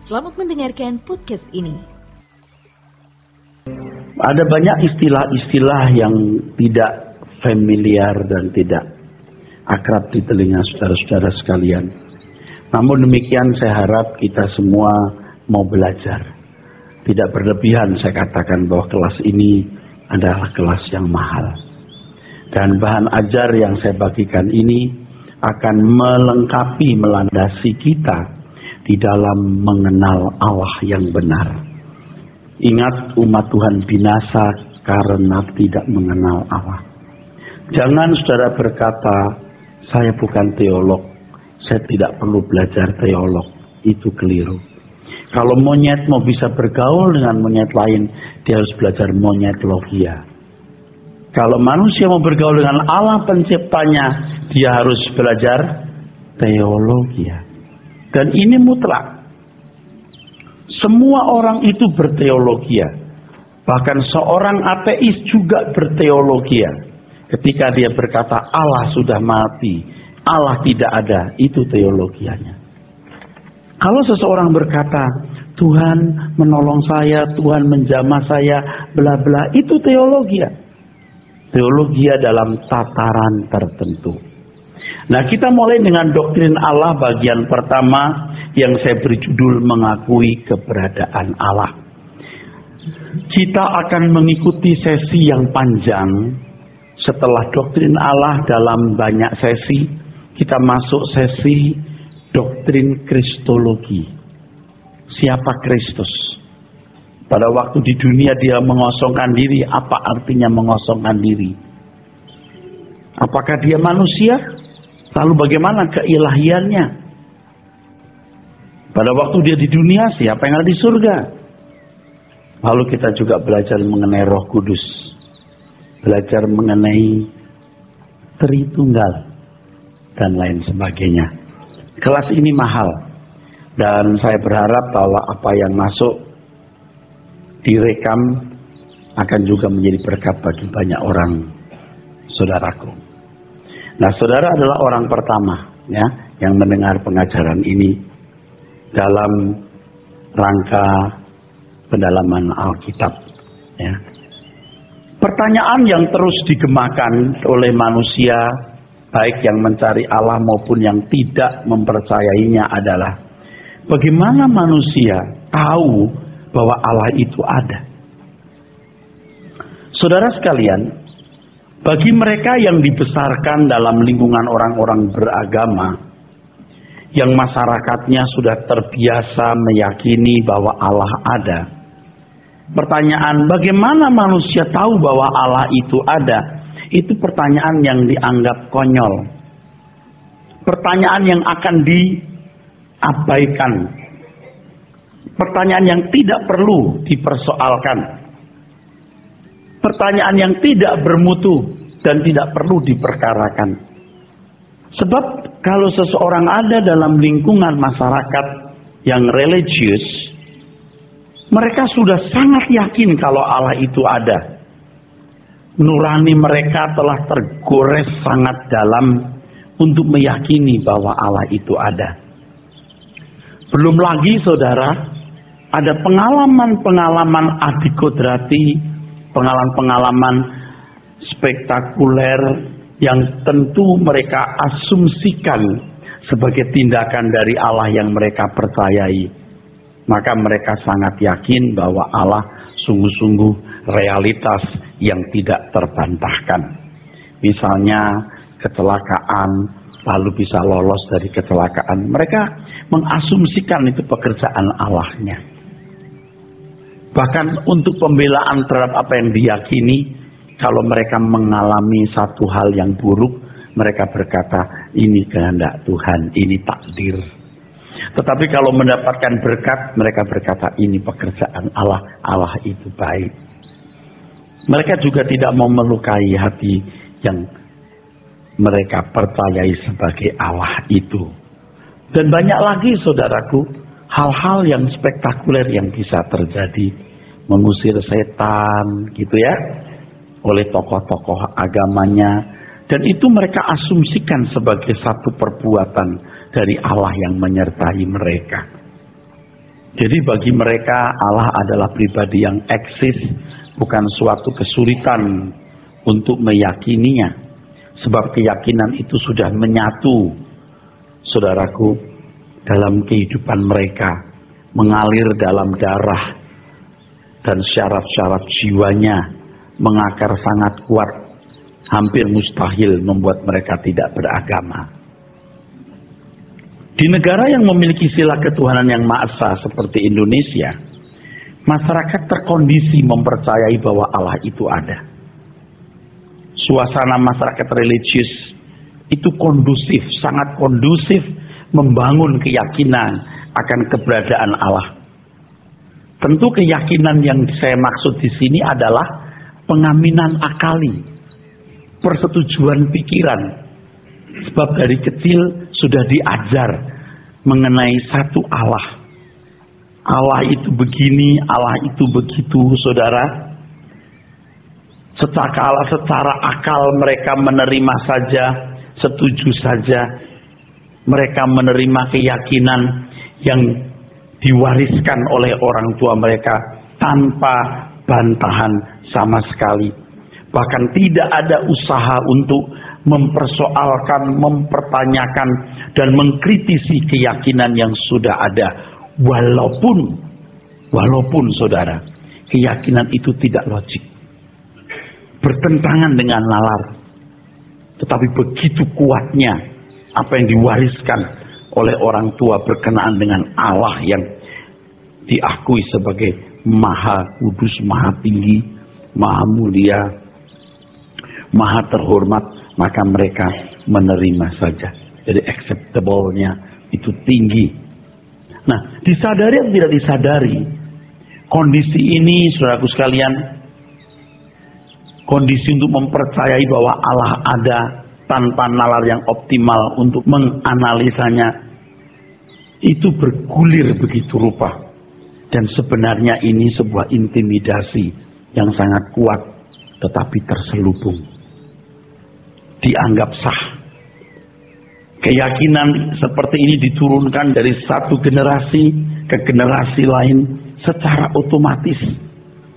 Selamat mendengarkan podcast ini. Ada banyak istilah-istilah yang tidak familiar dan tidak akrab di telinga saudara-saudara sekalian. Namun demikian saya harap kita semua mau belajar. Tidak berlebihan saya katakan bahwa kelas ini adalah kelas yang mahal. Dan bahan ajar yang saya bagikan ini akan melengkapi, melandasi kita di dalam mengenal Allah yang benar. Ingat, umat Tuhan binasa karena tidak mengenal Allah. Jangan saudara berkata, saya bukan teolog, saya tidak perlu belajar teolog. Itu keliru. Kalau monyet mau bisa bergaul dengan monyet lain, dia harus belajar monyetologia. Kalau manusia mau bergaul dengan Allah penciptanya, dia harus belajar teologi. Dan ini mutlak. Semua orang itu berteologi. Bahkan seorang ateis juga berteologi. Ketika dia berkata Allah sudah mati, Allah tidak ada, itu teologianya. Kalau seseorang berkata Tuhan menolong saya, Tuhan menjamah saya, bla bla, itu teologi. Teologi dalam tataran tertentu. Nah, kita mulai dengan doktrin Allah bagian pertama yang saya beri judul mengakui keberadaan Allah. Kita akan mengikuti sesi yang panjang. Setelah doktrin Allah dalam banyak sesi, kita masuk sesi doktrin kristologi. Siapa Kristus? Pada waktu di dunia dia mengosongkan diri, apa artinya mengosongkan diri? Apakah dia manusia? Lalu bagaimana keilahiannya? Pada waktu dia di dunia, siapa yang ada di surga? Lalu kita juga belajar mengenai Roh Kudus. Belajar mengenai Tritunggal dan lain sebagainya. Kelas ini mahal. Dan saya berharap bahwa apa yang masuk direkam akan juga menjadi berkat bagi banyak orang, saudaraku. Nah, saudara adalah orang pertama ya yang mendengar pengajaran ini dalam rangka pendalaman Alkitab ya. Pertanyaan yang terus digemakan oleh manusia baik yang mencari Allah maupun yang tidak mempercayainya adalah bagaimana manusia tahu bahwa Allah itu ada? Saudara sekalian, bagi mereka yang dibesarkan dalam lingkungan orang-orang beragama, yang masyarakatnya sudah terbiasa meyakini bahwa Allah ada. Pertanyaan bagaimana manusia tahu bahwa Allah itu ada? Itu pertanyaan yang dianggap konyol. Pertanyaan yang akan diabaikan. Pertanyaan yang tidak perlu dipersoalkan. Pertanyaan yang tidak bermutu dan tidak perlu diperkarakan. Sebab kalau seseorang ada dalam lingkungan masyarakat yang religius, mereka sudah sangat yakin kalau Allah itu ada. Nurani mereka telah tergores sangat dalam untuk meyakini bahwa Allah itu ada. Belum lagi saudara, ada pengalaman-pengalaman adikodrati, pengalaman-pengalaman spektakuler yang tentu mereka asumsikan sebagai tindakan dari Allah yang mereka percayai. Maka mereka sangat yakin bahwa Allah sungguh-sungguh realitas yang tidak terbantahkan. Misalnya kecelakaan, lalu bisa lolos dari kecelakaan. Mereka mengasumsikan itu pekerjaan Allahnya. Bahkan untuk pembelaan terhadap apa yang diyakini, kalau mereka mengalami satu hal yang buruk, mereka berkata, ini kehendak Tuhan, ini takdir. Tetapi kalau mendapatkan berkat, mereka berkata, ini pekerjaan Allah, Allah itu baik. Mereka juga tidak mau melukai hati yang mereka percayai sebagai Allah itu. Dan banyak lagi saudaraku, hal-hal yang spektakuler yang bisa terjadi. Mengusir setan gitu ya, oleh tokoh-tokoh agamanya. Dan itu mereka asumsikan sebagai satu perbuatan dari Allah yang menyertai mereka. Jadi bagi mereka Allah adalah pribadi yang eksis, bukan suatu kesulitan untuk meyakininya. Sebab keyakinan itu sudah menyatu, saudaraku, dalam kehidupan mereka, mengalir dalam darah dan syarat-syarat jiwanya, mengakar sangat kuat, hampir mustahil membuat mereka tidak beragama. Di negara yang memiliki sila ketuhanan yang maha esa seperti Indonesia, masyarakat terkondisi mempercayai bahwa Allah itu ada. Suasana masyarakat religius itu kondusif, sangat kondusif membangun keyakinan akan keberadaan Allah. Tentu keyakinan yang saya maksud di sini adalah pengaminan akali, persetujuan pikiran. Sebab dari kecil sudah diajar mengenai satu Allah. Allah itu begini, Allah itu begitu, saudara. Secara akal mereka menerima saja, setuju saja. Mereka menerima keyakinan yang diwariskan oleh orang tua mereka tanpa bantahan sama sekali. Bahkan tidak ada usaha untuk mempersoalkan, mempertanyakan, dan mengkritisi keyakinan yang sudah ada. Walaupun saudara, keyakinan itu tidak logik, bertentangan dengan nalar, tetapi begitu kuatnya apa yang diwariskan oleh orang tua berkenaan dengan Allah yang diakui sebagai maha kudus, maha tinggi, maha mulia, maha terhormat, maka mereka menerima saja. Jadi acceptable-nya itu tinggi. Nah, disadari atau tidak disadari, kondisi ini, saudaraku sekalian, kondisi untuk mempercayai bahwa Allah ada tanpa nalar yang optimal untuk menganalisanya, itu bergulir begitu rupa. Dan sebenarnya ini sebuah intimidasi yang sangat kuat, tetapi terselubung. Dianggap sah. Keyakinan seperti ini diturunkan dari satu generasi ke generasi lain secara otomatis.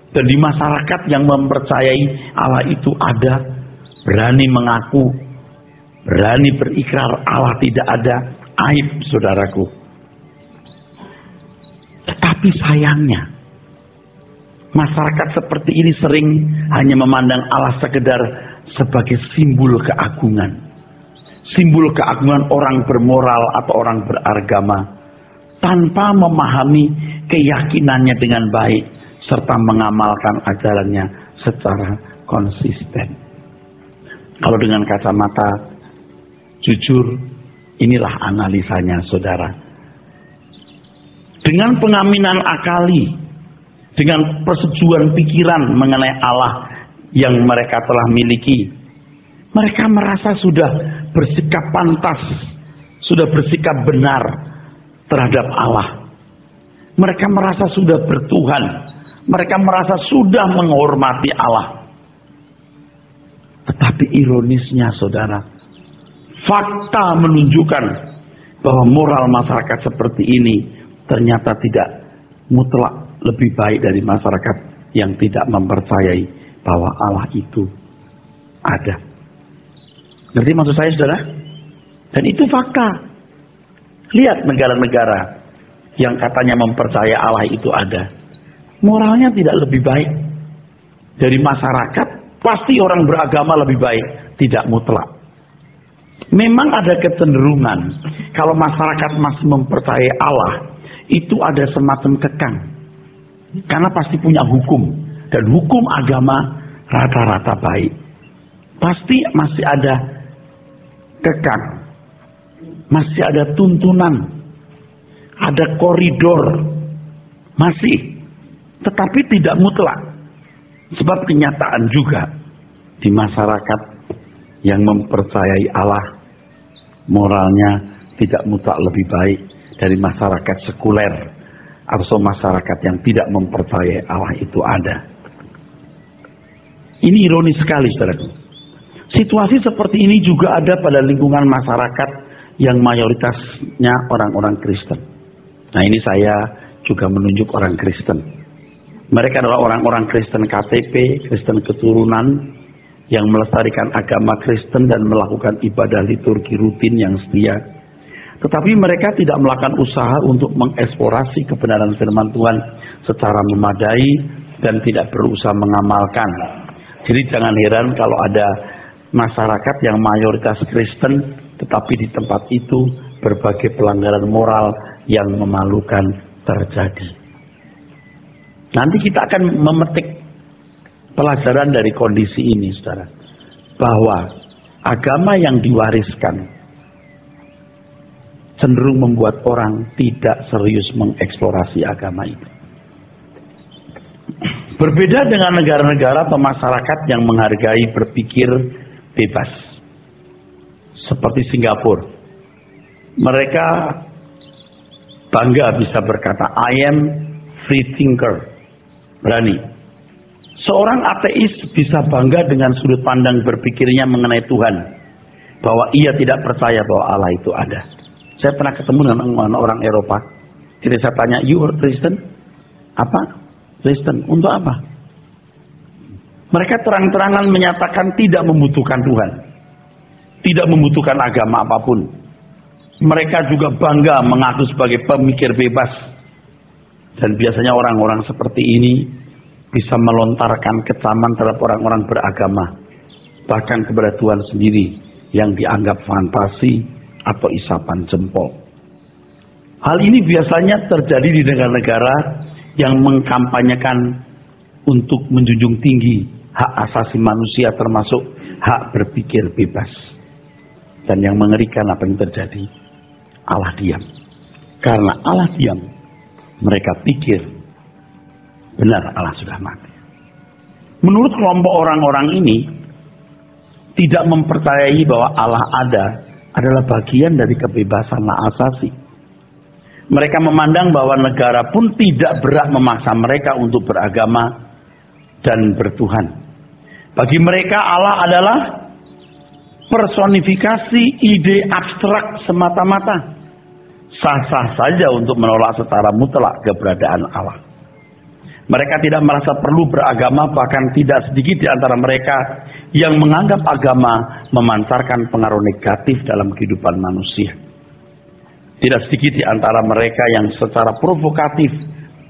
Dan di masyarakat yang mempercayai Allah itu ada, berani mengaku, berani berikrar Allah tidak ada, aib, saudaraku. Tetapi sayangnya, masyarakat seperti ini sering hanya memandang Allah sekedar sebagai simbol keagungan. Simbol keagungan orang bermoral atau orang beragama, tanpa memahami keyakinannya dengan baik, serta mengamalkan ajarannya secara konsisten. Kalau dengan kacamata jujur, inilah analisanya, saudara. Dengan pengaminan akali, dengan persetujuan pikiran mengenai Allah yang mereka telah miliki, mereka merasa sudah bersikap pantas, sudah bersikap benar terhadap Allah. Mereka merasa sudah bertuhan, mereka merasa sudah menghormati Allah. Tetapi ironisnya, saudara, fakta menunjukkan bahwa moral masyarakat seperti ini ternyata tidak mutlak lebih baik dari masyarakat yang tidak mempercayai bahwa Allah itu ada. Ngerti maksud saya, saudara? Dan itu fakta. Lihat negara-negara yang katanya mempercayai Allah itu ada, moralnya tidak lebih baik dari masyarakat. Pasti orang beragama lebih baik, tidak mutlak. Memang ada kecenderungan kalau masyarakat masih mempercayai Allah, itu ada semacam kekang. Karena pasti punya hukum, dan hukum agama rata-rata baik. Pasti masih ada kekang, masih ada tuntunan, ada koridor, masih, tetapi tidak mutlak. Sebab kenyataan juga di masyarakat yang mempercayai Allah, moralnya tidak mutlak lebih baik dari masyarakat sekuler atau masyarakat yang tidak mempercayai Allah itu ada. Ini ironis sekali, saudara. Situasi seperti ini juga ada pada lingkungan masyarakat yang mayoritasnya orang-orang Kristen. Nah, ini saya juga menunjuk orang Kristen. Mereka adalah orang-orang Kristen KTP, Kristen keturunan, yang melestarikan agama Kristen dan melakukan ibadah liturgi rutin yang setia. Tetapi mereka tidak melakukan usaha untuk mengeksplorasi kebenaran firman Tuhan secara memadai dan tidak berusaha mengamalkan. Jadi jangan heran kalau ada masyarakat yang mayoritas Kristen, tetapi di tempat itu berbagai pelanggaran moral yang memalukan terjadi. Nanti kita akan memetik pelajaran dari kondisi ini, saudara, bahwa agama yang diwariskan cenderung membuat orang tidak serius mengeksplorasi agama itu. Berbeda dengan negara-negara atau masyarakat yang menghargai berpikir bebas, seperti Singapura. Mereka bangga bisa berkata, I am free thinker, berani. Seorang ateis bisa bangga dengan sudut pandang berpikirnya mengenai Tuhan, bahwa ia tidak percaya bahwa Allah itu ada. Saya pernah ketemu dengan orang Eropa. Jadi saya tanya, you are Kristen? Apa? Kristen. Untuk apa? Mereka terang-terangan menyatakan tidak membutuhkan Tuhan, tidak membutuhkan agama apapun. Mereka juga bangga mengaku sebagai pemikir bebas. Dan biasanya orang-orang seperti ini bisa melontarkan kecaman terhadap orang-orang beragama, bahkan kepada Tuhan sendiri yang dianggap fantasi atau isapan jempol. Hal ini biasanya terjadi di negara-negara yang mengkampanyekan untuk menjunjung tinggi hak asasi manusia, termasuk hak berpikir bebas. Dan yang mengerikan apa yang terjadi, Allah diam. Karena Allah diam, mereka pikir benar Allah sudah mati. Menurut kelompok orang-orang ini, tidak mempercayai bahwa Allah ada adalah bagian dari kebebasan asasi. Mereka memandang bahwa negara pun tidak berhak memaksa mereka untuk beragama dan bertuhan. Bagi mereka Allah adalah personifikasi ide abstrak semata-mata. Sah-sah saja untuk menolak secara mutlak keberadaan Allah. Mereka tidak merasa perlu beragama, bahkan tidak sedikit di antara mereka yang menganggap agama memancarkan pengaruh negatif dalam kehidupan manusia. Tidak sedikit di antara mereka yang secara provokatif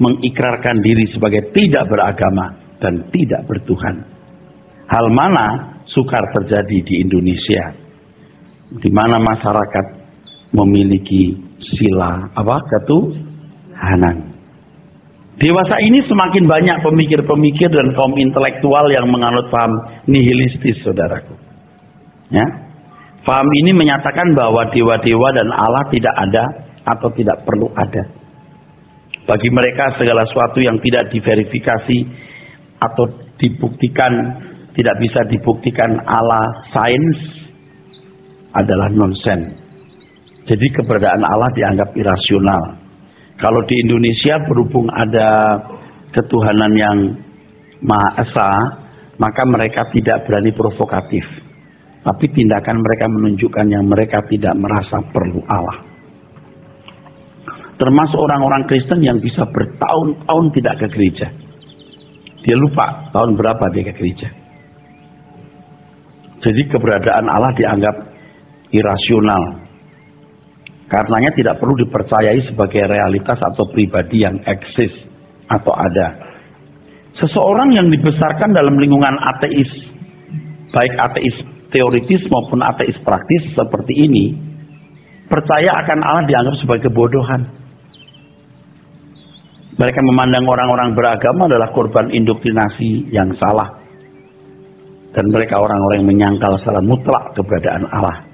mengikrarkan diri sebagai tidak beragama dan tidak bertuhan. Hal mana sukar terjadi di Indonesia, di mana masyarakat memiliki sila ketuhanan. Dewasa ini semakin banyak pemikir-pemikir dan kaum intelektual yang menganut paham nihilistis, saudaraku. Ya, paham ini menyatakan bahwa dewa-dewa dan Allah tidak ada atau tidak perlu ada. Bagi mereka segala sesuatu yang tidak diverifikasi atau dibuktikan, tidak bisa dibuktikan ala sains adalah nonsen. Jadi keberadaan Allah dianggap irasional. Kalau di Indonesia berhubung ada ketuhanan yang Maha Esa, maka mereka tidak berani provokatif. Tapi tindakan mereka menunjukkan yang mereka tidak merasa perlu Allah. Termasuk orang-orang Kristen yang bisa bertahun-tahun tidak ke gereja. Dia lupa tahun berapa dia ke gereja. Jadi keberadaan Allah dianggap irasional. Karenanya tidak perlu dipercayai sebagai realitas atau pribadi yang eksis atau ada. Seseorang yang dibesarkan dalam lingkungan ateis, baik ateis teoritis maupun ateis praktis seperti ini, percaya akan Allah dianggap sebagai kebodohan. Mereka memandang orang-orang beragama adalah korban indoktrinasi yang salah. Dan mereka orang-orang yang menyangkal secara mutlak keberadaan Allah.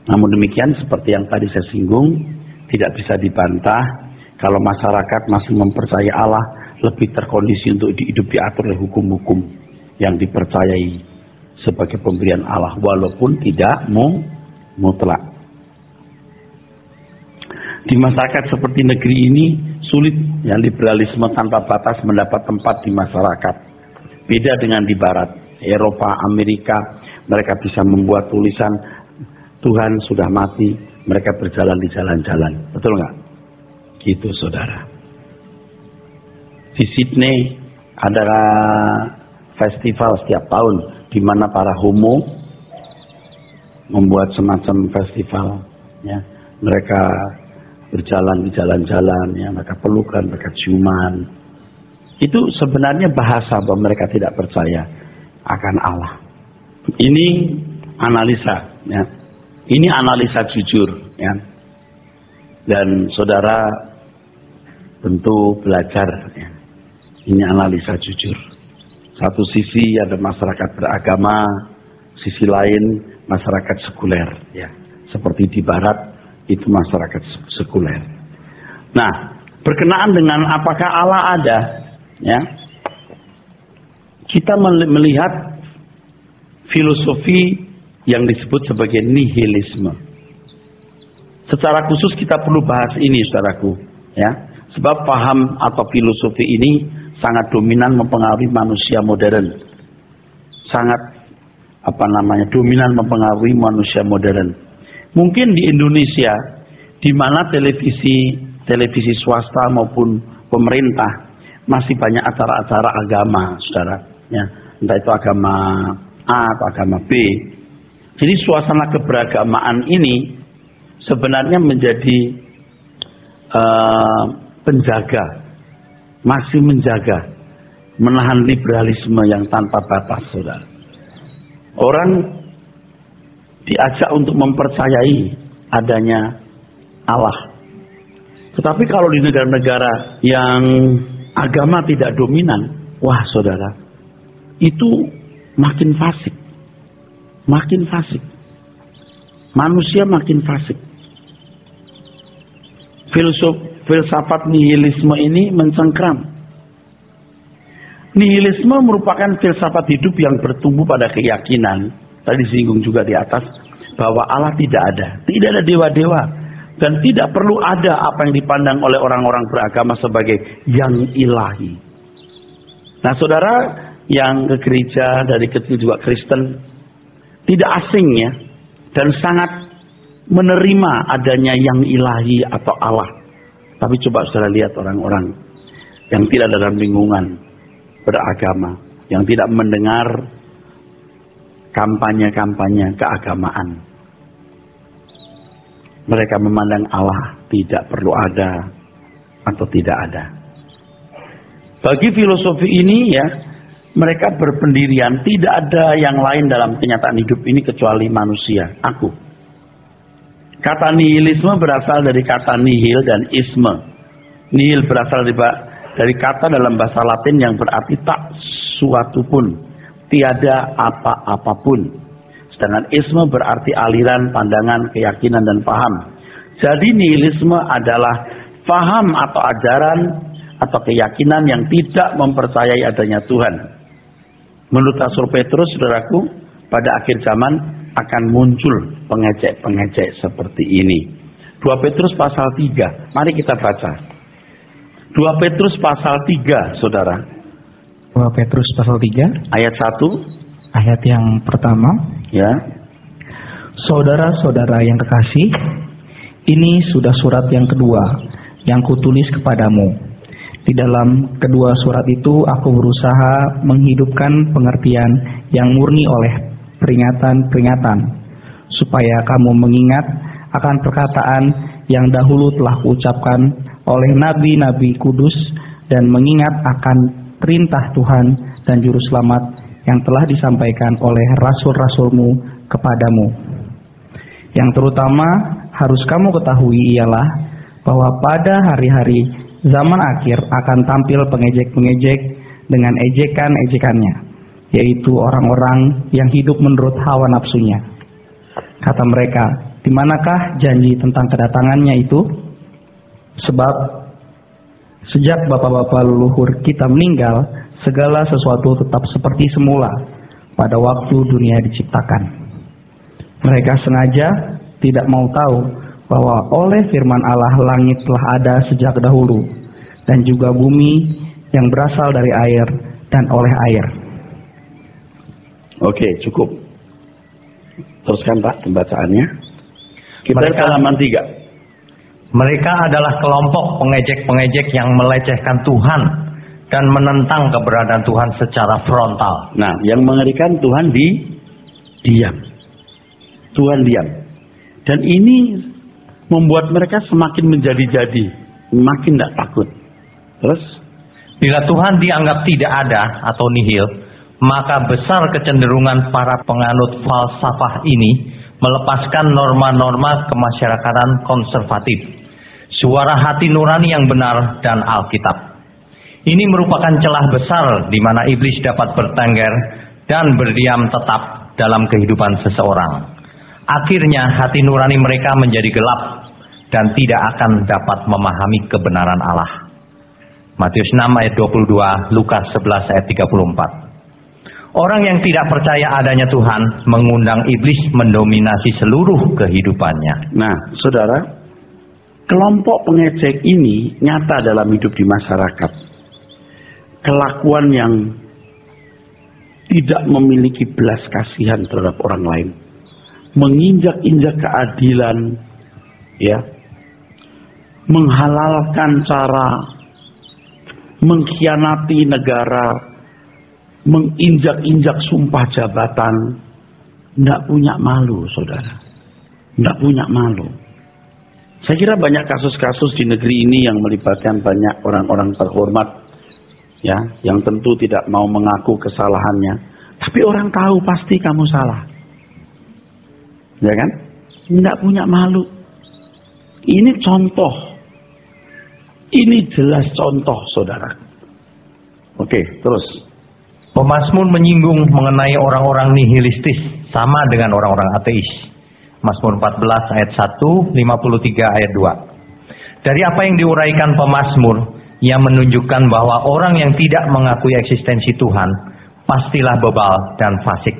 Namun demikian, seperti yang tadi saya singgung, tidak bisa dibantah kalau masyarakat masih mempercayai Allah lebih terkondisi untuk hidup diatur oleh hukum-hukum yang dipercayai sebagai pemberian Allah, walaupun tidak mutlak. Di masyarakat seperti negeri ini sulit yang liberalisme tanpa batas mendapat tempat di masyarakat. Beda dengan di Barat, Eropa, Amerika, mereka bisa membuat tulisan Tuhan sudah mati, mereka berjalan di jalan-jalan. Betul nggak? Itu saudara. Di Sydney ada festival setiap tahun di mana para homo membuat semacam festival, ya. Mereka berjalan di jalan-jalan, ya, mereka pelukan, mereka ciuman. Itu sebenarnya bahasa bahwa mereka tidak percaya akan Allah. Ini analisa, ya. Ini analisa jujur, ya. Dan saudara tentu belajar, ya. Ini analisa jujur. Satu sisi ada masyarakat beragama, sisi lain masyarakat sekuler, ya. Seperti di barat itu masyarakat sekuler. Nah, berkenaan dengan apakah Allah ada, ya. Kita melihat filosofi yang disebut sebagai nihilisme. Secara khusus kita perlu bahas ini, saudaraku, ya. Sebab paham atau filosofi ini sangat dominan mempengaruhi manusia modern. Sangat dominan mempengaruhi manusia modern. Mungkin di Indonesia, di mana televisi swasta maupun pemerintah masih banyak acara-acara agama, saudara, ya. Entah itu agama A atau agama B. Jadi suasana keberagamaan ini sebenarnya menjadi penjaga, masih menjaga, menahan liberalisme yang tanpa batas, saudara. Orang diajak untuk mempercayai adanya Allah. Tetapi kalau di negara-negara yang agama tidak dominan, wah saudara, itu makin fasik. Makin fasik. Manusia makin fasik. Filsafat nihilisme ini mencengkram. Nihilisme merupakan filsafat hidup yang bertumbuh pada keyakinan, tadi disinggung juga di atas, bahwa Allah tidak ada. Tidak ada dewa-dewa. Dan tidak perlu ada apa yang dipandang oleh orang-orang beragama sebagai yang ilahi. Nah saudara yang ke gereja dari kecil juga Kristen, tidak asing, ya. Dan sangat menerima adanya yang ilahi atau Allah. Tapi coba saudara lihat orang-orang yang tidak dalam lingkungan beragama, yang tidak mendengar kampanye-kampanye keagamaan. Mereka memandang Allah tidak perlu ada atau tidak ada. Bagi filosofi ini, ya, mereka berpendirian tidak ada yang lain dalam kenyataan hidup ini kecuali manusia, aku. Kata nihilisme berasal dari kata nihil dan isme. Nihil berasal dari kata dalam bahasa Latin yang berarti tak suatu pun, tiada apa-apapun. Sedangkan isme berarti aliran, pandangan, keyakinan, dan paham. Jadi nihilisme adalah paham atau ajaran atau keyakinan yang tidak mempercayai adanya Tuhan. Menurut Rasul Petrus, saudaraku, pada akhir zaman akan muncul pengecek-pengecek seperti ini. 2 Petrus pasal 3, mari kita baca. 2 Petrus pasal 3, saudara. 2 Petrus pasal 3 ayat 1. ayat yang pertama, Ya. Saudara-saudara yang kekasih, ini sudah surat yang kedua yang kutulis kepadamu. Di dalam kedua surat itu aku berusaha menghidupkan pengertian yang murni oleh peringatan-peringatan, supaya kamu mengingat akan perkataan yang dahulu telah kuucapkan oleh nabi-nabi kudus, dan mengingat akan perintah Tuhan dan juru selamat yang telah disampaikan oleh rasul-rasulmu kepadamu. Yang terutama harus kamu ketahui ialah bahwa pada hari-hari zaman akhir akan tampil pengejek-pengejek dengan ejekan-ejekannya, yaitu orang-orang yang hidup menurut hawa nafsunya. Kata mereka, di manakah janji tentang kedatangannya itu? Sebab sejak bapak-bapak leluhur kita meninggal, segala sesuatu tetap seperti semula pada waktu dunia diciptakan. Mereka sengaja tidak mau tahu bahwa oleh firman Allah langit telah ada sejak dahulu, dan juga bumi yang berasal dari air dan oleh air. Oke, cukup. Teruskan Pak pembacaannya. Kita ke halaman 3. Mereka adalah kelompok pengejek-pengejek yang melecehkan Tuhan dan menentang keberadaan Tuhan secara frontal. Nah, yang mengerikan Tuhan diam. Tuhan diam. Dan ini membuat mereka semakin menjadi-jadi, makin tidak takut. Terus, bila Tuhan dianggap tidak ada atau nihil, maka besar kecenderungan para penganut falsafah ini melepaskan norma-norma kemasyarakatan konservatif, suara hati nurani yang benar, dan Alkitab. Ini merupakan celah besar di mana iblis dapat bertengger dan berdiam tetap dalam kehidupan seseorang. Akhirnya hati nurani mereka menjadi gelap dan tidak akan dapat memahami kebenaran Allah. Matius 6 ayat 22, Lukas 11 ayat 34. Orang yang tidak percaya adanya Tuhan mengundang iblis mendominasi seluruh kehidupannya. nah, saudara, kelompok pengejek ini nyata dalam hidup di masyarakat. Kelakuan yang tidak memiliki belas kasihan terhadap orang lain, menginjak-injak keadilan, ya, menghalalkan cara mengkhianati negara, menginjak-injak sumpah jabatan, tidak punya malu, saudara, tidak punya malu. Saya kira banyak kasus-kasus di negeri ini yang melibatkan banyak orang-orang terhormat, ya, yang tentu tidak mau mengaku kesalahannya, tapi orang tahu pasti kamu salah, ya kan? Tidak punya malu. Ini contoh, ini jelas contoh, saudara. Oke, terus. Pemazmur menyinggung mengenai orang-orang nihilistis sama dengan orang-orang ateis. Mazmur 14 ayat 1, 53 ayat 2. Dari apa yang diuraikan pemazmur, ia menunjukkan bahwa orang yang tidak mengakui eksistensi Tuhan pastilah bebal dan fasik.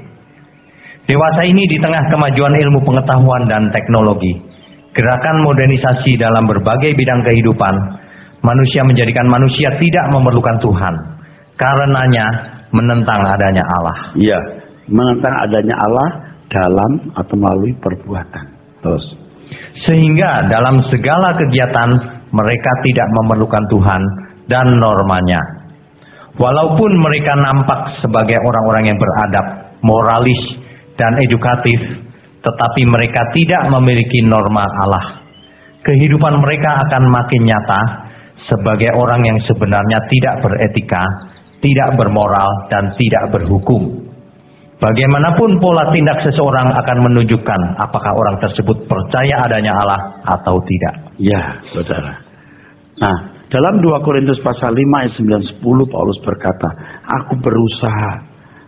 Dewasa ini di tengah kemajuan ilmu pengetahuan dan teknologi, gerakan modernisasi dalam berbagai bidang kehidupan, manusia menjadikan manusia tidak memerlukan Tuhan. Karenanya menentang adanya Allah. Ya, menentang adanya Allah dalam atau melalui perbuatan. Terus. Sehingga dalam segala kegiatan mereka tidak memerlukan Tuhan dan normanya. Walaupun mereka nampak sebagai orang-orang yang beradab, moralis, dan edukatif, tetapi mereka tidak memiliki norma Allah. Kehidupan mereka akan makin nyata sebagai orang yang sebenarnya tidak beretika, tidak bermoral, dan tidak berhukum. Bagaimanapun pola tindak seseorang akan menunjukkan apakah orang tersebut percaya adanya Allah atau tidak. Ya, saudara. Nah, dalam 2 Korintus pasal 5 ayat 9-10 Paulus berkata, aku berusaha,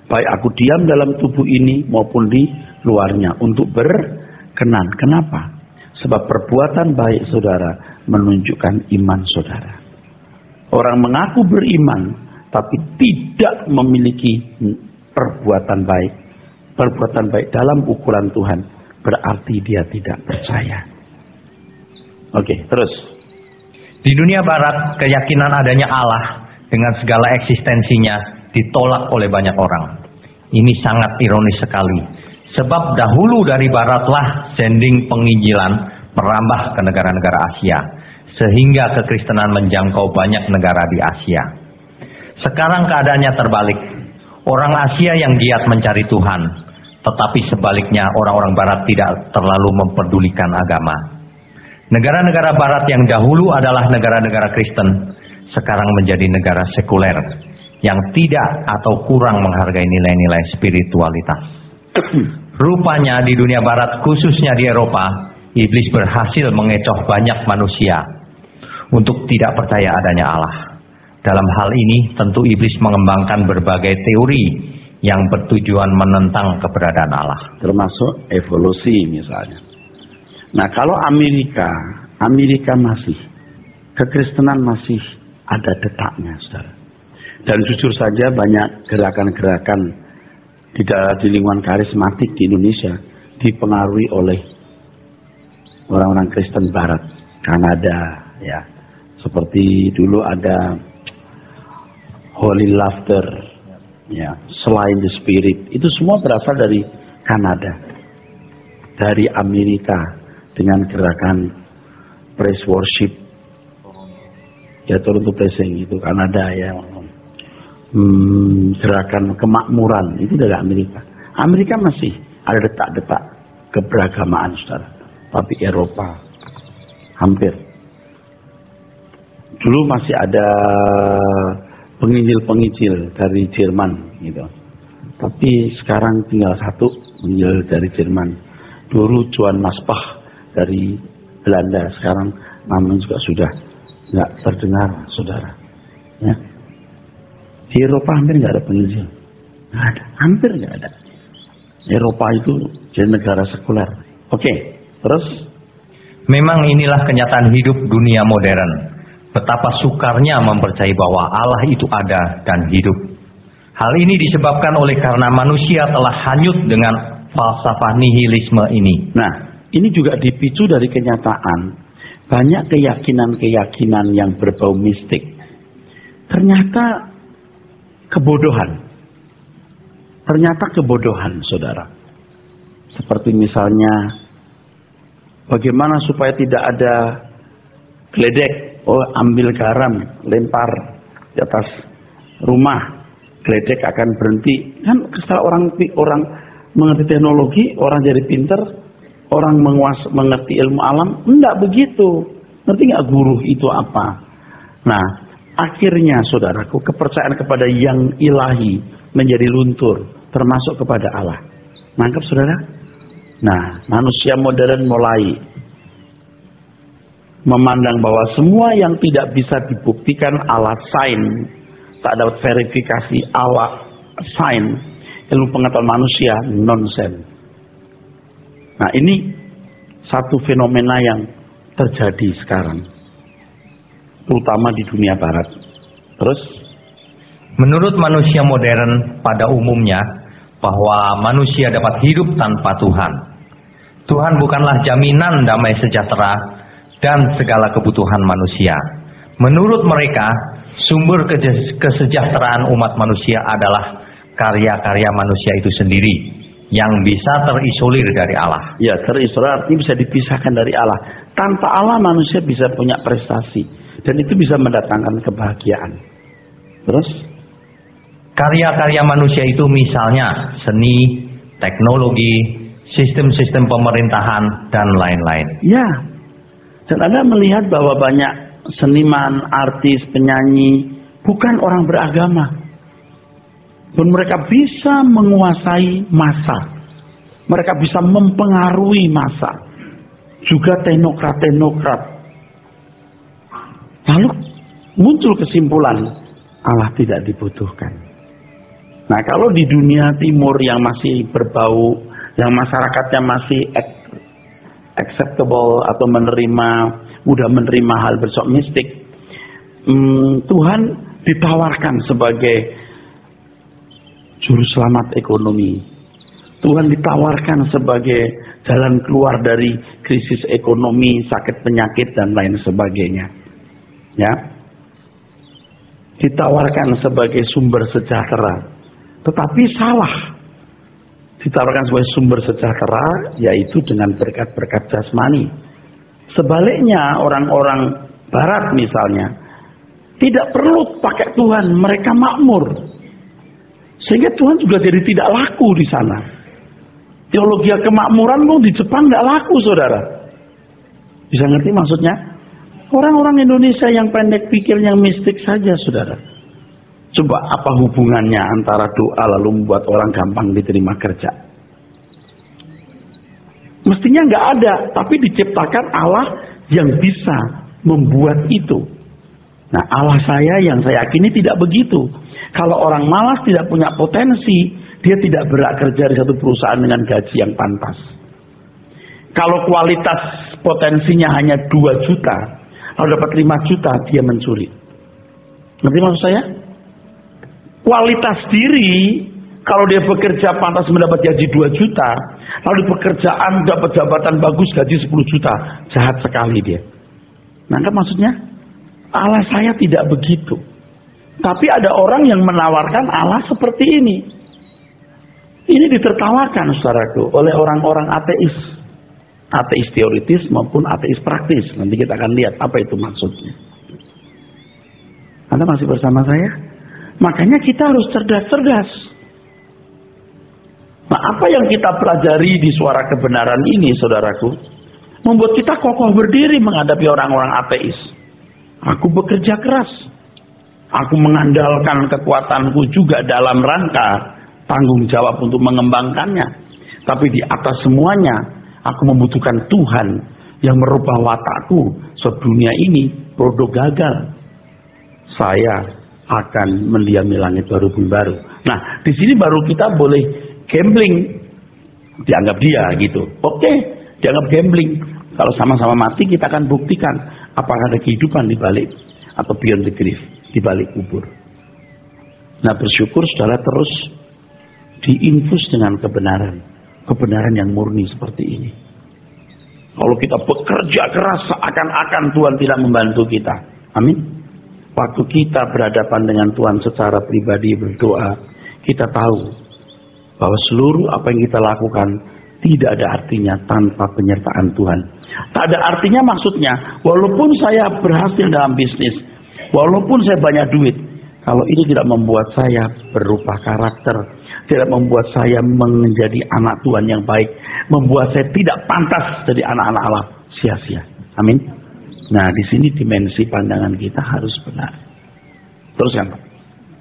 baik aku diam dalam tubuh ini maupun di luarnya, untuk berkenan. Kenapa? Sebab perbuatan baik saudara menunjukkan iman saudara. Orang mengaku beriman, tapi tidak memiliki perbuatan baik dalam ukuran Tuhan, berarti dia tidak percaya. Oke, terus. Di dunia barat, keyakinan adanya Allah dengan segala eksistensinya ditolak oleh banyak orang. Ini sangat ironis sekali, sebab dahulu dari baratlah sending penginjilan merambah ke negara-negara Asia, sehingga kekristenan menjangkau banyak negara di Asia. Sekarang keadaannya terbalik. Orang Asia yang giat mencari Tuhan, tetapi sebaliknya orang-orang Barat tidak terlalu memperdulikan agama. Negara-negara Barat yang dahulu adalah negara-negara Kristen, sekarang menjadi negara sekuler, yang tidak atau kurang menghargai nilai-nilai spiritualitas. Rupanya di dunia Barat, khususnya di Eropa, iblis berhasil mengecoh banyak manusia untuk tidak percaya adanya Allah. Dalam hal ini tentu iblis mengembangkan berbagai teori yang bertujuan menentang keberadaan Allah. Termasuk evolusi misalnya. Nah, kalau Amerika masih, kekristenan masih ada detaknya, saudara. Dan jujur saja banyak gerakan-gerakan di lingkungan karismatik di Indonesia dipengaruhi oleh orang-orang Kristen Barat, Kanada, ya. Seperti dulu ada Holy Laughter, ya, Selain the Spirit, itu semua berasal dari Kanada, dari Amerika, dengan gerakan praise worship, ya turun to blessing itu Kanada ya, gerakan kemakmuran itu dari Amerika. Amerika masih ada detak-detak keberagamaan, saudara, tapi Eropa hampir. Dulu masih ada penginjil-penginjil dari Jerman gitu, tapi sekarang tinggal satu penginjil dari Jerman. Dulu Johann Maspach dari Belanda, sekarang namanya juga sudah nggak terdengar, saudara. Ya. Di Eropa hampir nggak ada penginjil, nggak ada, hampir nggak ada. Eropa itu jadi negara sekuler. Oke, terus? Memang inilah kenyataan hidup dunia modern. Betapa sukarnya mempercayai bahwa Allah itu ada dan hidup. Hal ini disebabkan oleh karena manusia telah hanyut dengan falsafah nihilisme ini. Nah, ini juga dipicu dari kenyataan banyak keyakinan-keyakinan yang berbau mistik. Ternyata kebodohan. Ternyata kebodohan, saudara. Seperti misalnya, bagaimana supaya tidak ada geledek? Oh, ambil garam, lempar di atas rumah, geledek akan berhenti. Kan setelah orang mengerti teknologi, orang jadi pinter, orang mengerti ilmu alam, enggak begitu. Ngerti nggak guru itu apa? Nah, akhirnya saudaraku, kepercayaan kepada yang ilahi menjadi luntur, termasuk kepada Allah. Nangkep saudara? Nah, manusia modern mulai memandang bahwa semua yang tidak bisa dibuktikan ala sains, tak dapat verifikasi ala sains, ilmu pengetahuan manusia, nonsen. Nah, ini satu fenomena yang terjadi sekarang, terutama di dunia barat. Terus, menurut manusia modern pada umumnya, bahwa manusia dapat hidup tanpa Tuhan. Tuhan bukanlah jaminan damai sejahtera dan segala kebutuhan manusia. Menurut mereka, sumber kesejahteraan umat manusia adalah karya-karya manusia itu sendiri yang bisa terisolir dari Allah. Ya, terisolir artinya bisa dipisahkan dari Allah. Tanpa Allah manusia bisa punya prestasi dan itu bisa mendatangkan kebahagiaan. Terus, karya-karya manusia itu misalnya seni, teknologi, sistem-sistem pemerintahan dan lain-lain. Ya. Dan Anda melihat bahwa banyak seniman, artis, penyanyi bukan orang beragama. Dan mereka bisa menguasai massa. Mereka bisa mempengaruhi massa. Juga teknokrat-teknokrat. Lalu muncul kesimpulan, Allah tidak dibutuhkan. Nah, kalau di dunia timur yang masih berbau, yang masyarakatnya masih acceptable atau mudah menerima hal bersifat mistik, Tuhan ditawarkan sebagai juru selamat ekonomi. Tuhan ditawarkan sebagai jalan keluar dari krisis ekonomi, sakit penyakit dan lain sebagainya. Ya. Ditawarkan sebagai sumber sejahtera. Tetapi salah. Ditawarkan sebagai sumber sejahtera yaitu dengan berkat-berkat jasmani. Sebaliknya orang-orang barat misalnya tidak perlu pakai Tuhan, mereka makmur. Sehingga Tuhan juga jadi tidak laku di sana. Teologi kemakmuran pun di Jepang tidak laku, saudara. Bisa ngerti maksudnya? Orang-orang Indonesia yang pendek pikir, yang mistik saja, saudara. Coba apa hubungannya antara doa lalu membuat orang gampang diterima kerja? Mestinya nggak ada, tapi diciptakan Allah yang bisa membuat itu. Nah, Allah saya yang saya yakini tidak begitu. Kalau orang malas tidak punya potensi, dia tidak berhak kerja di satu perusahaan dengan gaji yang pantas. Kalau kualitas potensinya hanya 2 juta, kalau dapat 5 juta, dia mencuri. Ngerti maksud saya? Kualitas diri, kalau dia bekerja pantas mendapat gaji 2 juta, lalu di pekerjaan dapat jabatan bagus gaji 10 juta, jahat sekali dia. Nah, kan maksudnya Allah saya tidak begitu. Tapi ada orang yang menawarkan Allah seperti ini. Ini ditertawakan, saudaraku, oleh orang-orang ateis. Ateis teoritis maupun ateis praktis. Nanti kita akan lihat apa itu maksudnya. Anda masih bersama saya? Makanya kita harus cerdas-cerdas. Nah, apa yang kita pelajari di suara kebenaran ini, saudaraku, membuat kita kokoh berdiri menghadapi orang-orang ateis. Aku bekerja keras. Aku mengandalkan kekuatanku juga dalam rangka tanggung jawab untuk mengembangkannya. Tapi di atas semuanya, aku membutuhkan Tuhan yang merubah watakku. Sebab dunia ini produk gagal. Saya akan mendiami langit baru bumi baru. Nah, di sini baru kita boleh gambling, dianggap dia gitu. Oke, dianggap gambling. Kalau sama-sama mati, kita akan buktikan apakah ada kehidupan di balik atau beyond the grave, di balik kubur. Nah, bersyukur saudara terus diinfus dengan kebenaran, kebenaran yang murni seperti ini. Kalau kita bekerja keras, seakan-akan Tuhan tidak membantu kita. Amin. Waktu kita berhadapan dengan Tuhan secara pribadi berdoa, kita tahu bahwa seluruh apa yang kita lakukan tidak ada artinya tanpa penyertaan Tuhan. Tak ada artinya maksudnya, walaupun saya berhasil dalam bisnis, walaupun saya banyak duit, kalau ini tidak membuat saya berubah karakter, tidak membuat saya menjadi anak Tuhan yang baik, membuat saya tidak pantas jadi anak-anak Allah, sia-sia. Amin. Nah, di sini dimensi pandangan kita harus benar. Teruskan.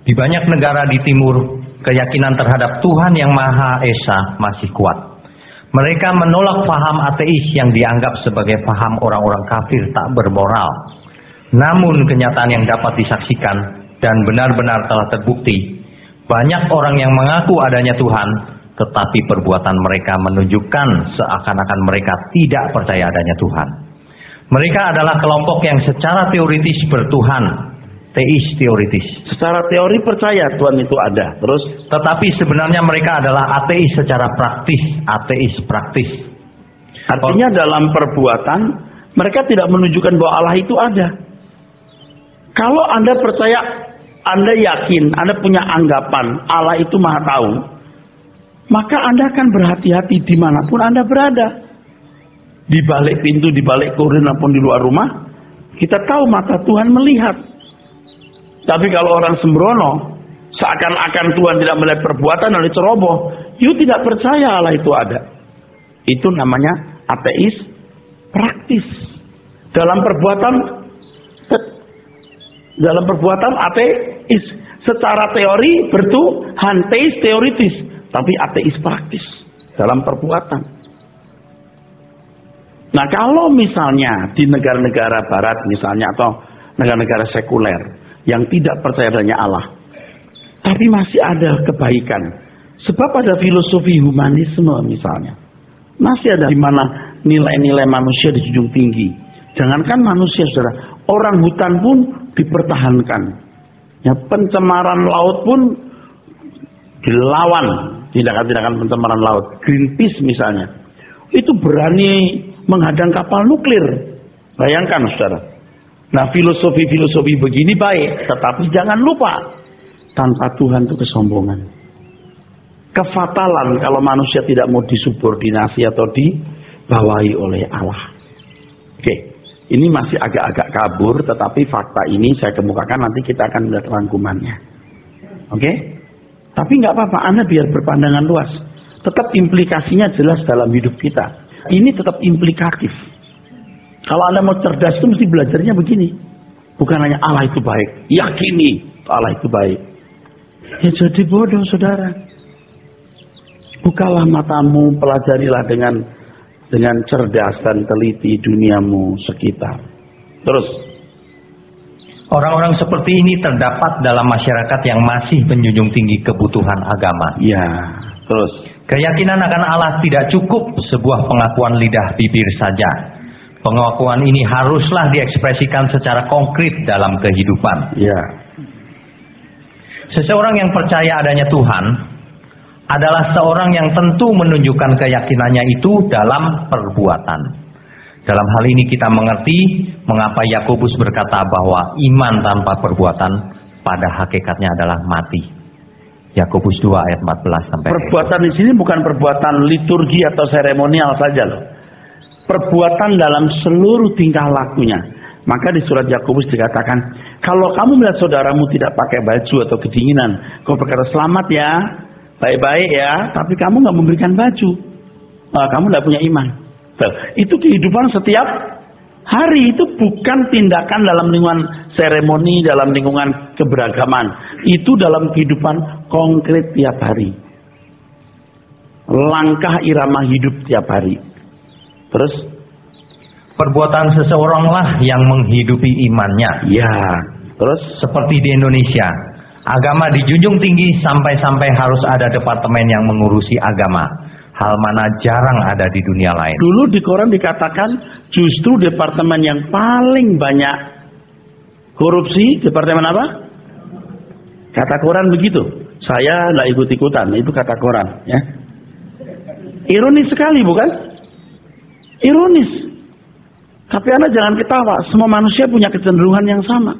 Di banyak negara di timur, keyakinan terhadap Tuhan yang Maha Esa masih kuat. Mereka menolak paham ateis yang dianggap sebagai paham orang-orang kafir tak bermoral. Namun kenyataan yang dapat disaksikan dan benar-benar telah terbukti, banyak orang yang mengaku adanya Tuhan, tetapi perbuatan mereka menunjukkan seakan-akan mereka tidak percaya adanya Tuhan. Mereka adalah kelompok yang secara teoritis bertuhan, teis teoritis. Secara teori percaya Tuhan itu ada, terus tetapi sebenarnya mereka adalah ateis secara praktis, ateis praktis. Artinya dalam perbuatan mereka tidak menunjukkan bahwa Allah itu ada. Kalau Anda percaya, Anda yakin, Anda punya anggapan Allah itu Maha Tahu, maka Anda akan berhati-hati dimanapun Anda berada. Di balik pintu, di balik kurin maupun di luar rumah, kita tahu mata Tuhan melihat. Tapi kalau orang sembrono, seakan-akan Tuhan tidak melihat perbuatan lalu ceroboh, you tidak percaya Allah itu ada. Itu namanya ateis praktis. Dalam perbuatan ateis. Secara teori bertuhan, teis teoritis, tapi ateis praktis dalam perbuatan. Nah, kalau misalnya di negara-negara barat misalnya, atau negara-negara sekuler yang tidak percaya adanya Allah, tapi masih ada kebaikan, sebab ada filosofi humanisme misalnya, masih ada di mana nilai-nilai manusia dijunjung tinggi. Jangankan manusia, saudara, orang hutan pun dipertahankan. Ya, pencemaran laut pun dilawan, tindakan-tindakan pencemaran laut. Greenpeace misalnya, itu berani menghadang kapal nuklir. Bayangkan, saudara. Nah, filosofi-filosofi begini baik, tetapi jangan lupa, tanpa Tuhan itu kesombongan. Kefatalan kalau manusia tidak mau disubordinasi atau dibawahi oleh Allah. Oke, ini masih agak-agak kabur, tetapi fakta ini saya kemukakan, nanti kita akan melihat rangkumannya. Oke? Tapi nggak apa-apa, Anda biar berpandangan luas. Tetap implikasinya jelas dalam hidup kita. Ini tetap implikatif. Kalau Anda mau cerdas itu mesti belajarnya begini. Bukan hanya Allah itu baik, yakini Allah itu baik. Ya jadi bodoh, saudara. Bukalah matamu, pelajarilah dengan cerdas dan teliti duniamu sekitar. Terus, orang-orang seperti ini terdapat dalam masyarakat yang masih menjunjung tinggi kebutuhan agama. ya, terus. Keyakinan akan Allah tidak cukup sebuah pengakuan lidah bibir saja. Pengakuan ini haruslah diekspresikan secara konkret dalam kehidupan. Ya. Seseorang yang percaya adanya Tuhan adalah seorang yang tentu menunjukkan keyakinannya itu dalam perbuatan. Dalam hal ini kita mengerti mengapa Yakobus berkata bahwa iman tanpa perbuatan pada hakikatnya adalah mati. Yakobus 2 ayat 14 sampai. Perbuatan di sini bukan perbuatan liturgi atau seremonial saja loh. perbuatan dalam seluruh tingkah lakunya. Maka di surat Yakobus dikatakan, kalau kamu melihat saudaramu tidak pakai baju atau kedinginan, kau berkata selamat ya, baik-baik ya, tapi kamu nggak memberikan baju, kamu nggak punya iman. Itu kehidupan setiap hari, itu bukan tindakan dalam lingkungan seremoni, dalam lingkungan keberagaman. Itu dalam kehidupan konkret tiap hari. Langkah irama hidup tiap hari. Terus perbuatan seseoranglah yang menghidupi imannya. ya, terus Seperti di Indonesia, agama dijunjung tinggi sampai-sampai harus ada departemen yang mengurusi agama. Hal mana jarang ada di dunia lain. dulu di koran dikatakan justru departemen yang paling banyak korupsi, departemen apa? Kata koran begitu. Saya nggak ikut-ikutan, itu kata koran, ya. Ironis sekali, bukan? Ironis. Tapi Anda jangan ketawa, semua manusia punya kecenderungan yang sama.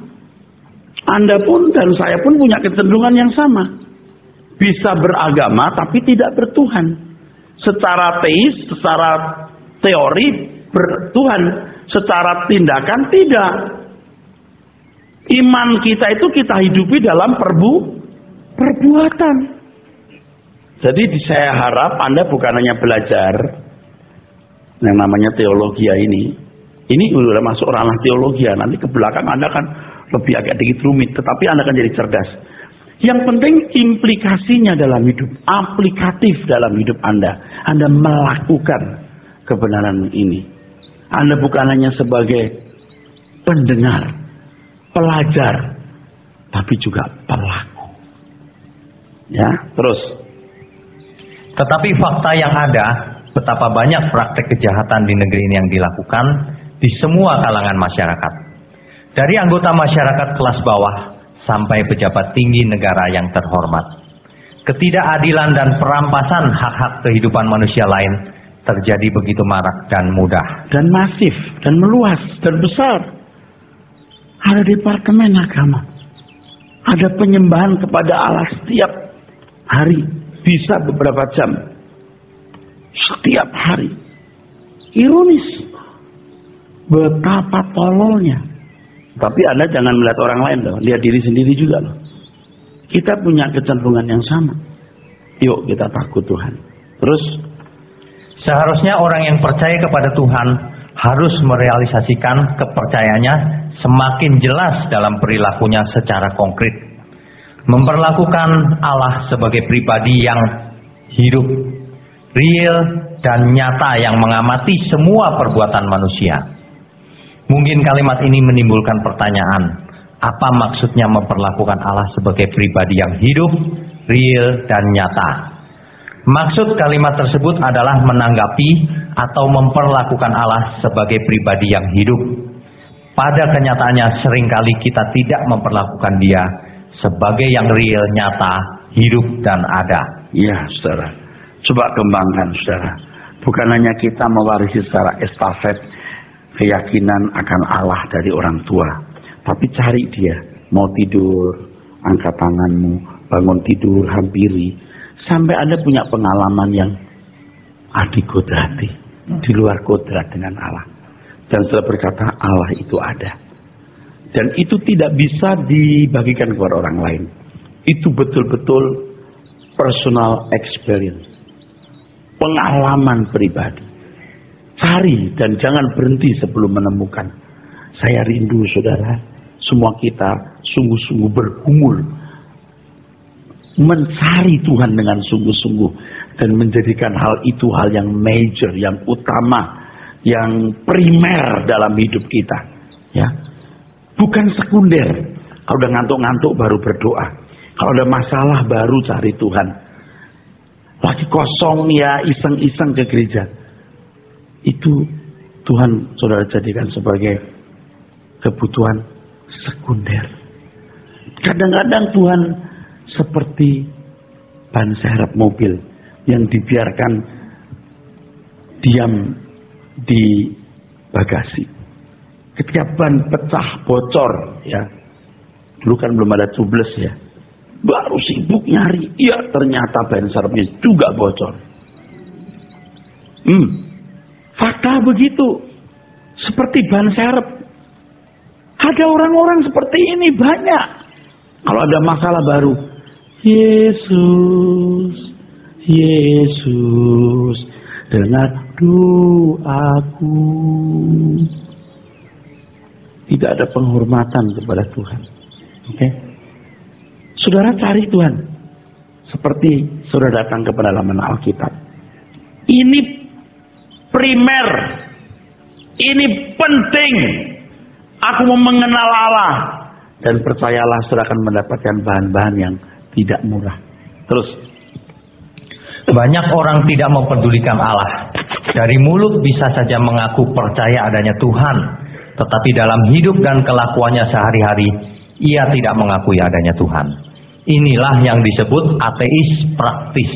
Anda pun dan saya pun punya kecenderungan yang sama. Bisa beragama tapi tidak bertuhan. Secara teis, secara teori bertuhan, secara tindakan tidak. Iman kita itu kita hidupi dalam perbuatan. Jadi saya harap Anda bukan hanya belajar yang namanya teologi ini. Ini udah masuk ranah teologi, nanti ke belakang Anda kan lebih agak dikit rumit, tetapi Anda akan jadi cerdas. Yang penting implikasinya dalam hidup, aplikatif dalam hidup Anda. Anda melakukan kebenaran ini. Anda bukan hanya sebagai pendengar, pelajar, tapi juga pelaku. Ya, terus. Tetapi fakta yang ada, betapa banyak praktek kejahatan di negeri ini yang dilakukan di semua kalangan masyarakat. Dari anggota masyarakat kelas bawah sampai pejabat tinggi negara yang terhormat. Ketidakadilan dan perampasan hak-hak kehidupan manusia lain terjadi begitu marak dan mudah. Dan masif, dan meluas, dan besar. Ada departemen agama. Ada penyembahan kepada Allah setiap hari. Bisa beberapa jam. Setiap hari. Ironis. Betapa tololnya. Tapi Anda jangan melihat orang lain loh. Lihat diri sendiri juga loh. Kita punya kecenderungan yang sama. Yuk kita takut Tuhan. Terus seharusnya orang yang percaya kepada Tuhan harus merealisasikan kepercayaannya semakin jelas dalam perilakunya secara konkret. Memperlakukan Allah sebagai pribadi yang hidup, real, dan nyata yang mengamati semua perbuatan manusia. Mungkin kalimat ini menimbulkan pertanyaan, apa maksudnya memperlakukan Allah sebagai pribadi yang hidup, real, dan nyata? Maksud kalimat tersebut adalah menanggapi atau memperlakukan Allah sebagai pribadi yang hidup. Pada kenyataannya seringkali kita tidak memperlakukan Dia sebagai yang real, nyata, hidup, dan ada. ya saudara, coba kembangkan saudara. Bukan hanya kita mewarisi secara estafet keyakinan akan Allah dari orang tua, tapi cari Dia. Mau tidur, angkat tanganmu, bangun tidur, hampiri, sampai Anda punya pengalaman yang adikodrati, di luar kodrat dengan Allah, dan sudah berkata Allah itu ada. Dan itu tidak bisa dibagikan kepada orang lain. Itu betul-betul personal experience, pengalaman pribadi. Cari dan jangan berhenti sebelum menemukan. Saya rindu saudara, semua kita sungguh-sungguh bergumul mencari Tuhan dengan sungguh-sungguh dan menjadikan hal itu hal yang major, yang utama, yang primer dalam hidup kita. Ya, bukan sekunder. Kalau udah ngantuk-ngantuk baru berdoa. Kalau ada masalah baru cari Tuhan. Lagi kosong ya iseng-iseng ke gereja. Itu Tuhan saudara jadikan sebagai kebutuhan sekunder. Kadang-kadang Tuhan seperti ban serep mobil yang dibiarkan diam di bagasi. Ketika ban pecah bocor, ya, dulu kan belum ada tubles ya, baru sibuk nyari, ternyata ban serepnya juga bocor. Fakta begitu. Seperti ban serep. Ada orang-orang seperti ini banyak. Kalau ada masalah baru, Yesus, Yesus, dengar doaku. Tidak ada penghormatan kepada Tuhan. Oke? Saudara cari Tuhan. Seperti saudara datang ke pedalaman Alkitab. Ini primer. Ini penting. Aku mau mengenal Allah. Dan percayalah saudara akan mendapatkan bahan-bahan yang tidak murah. Terus. Banyak orang tidak mempedulikan Allah. Dari mulut bisa saja mengaku percaya adanya Tuhan. Tetapi dalam hidup dan kelakuannya sehari-hari, ia tidak mengakui adanya Tuhan. Inilah yang disebut ateis praktis.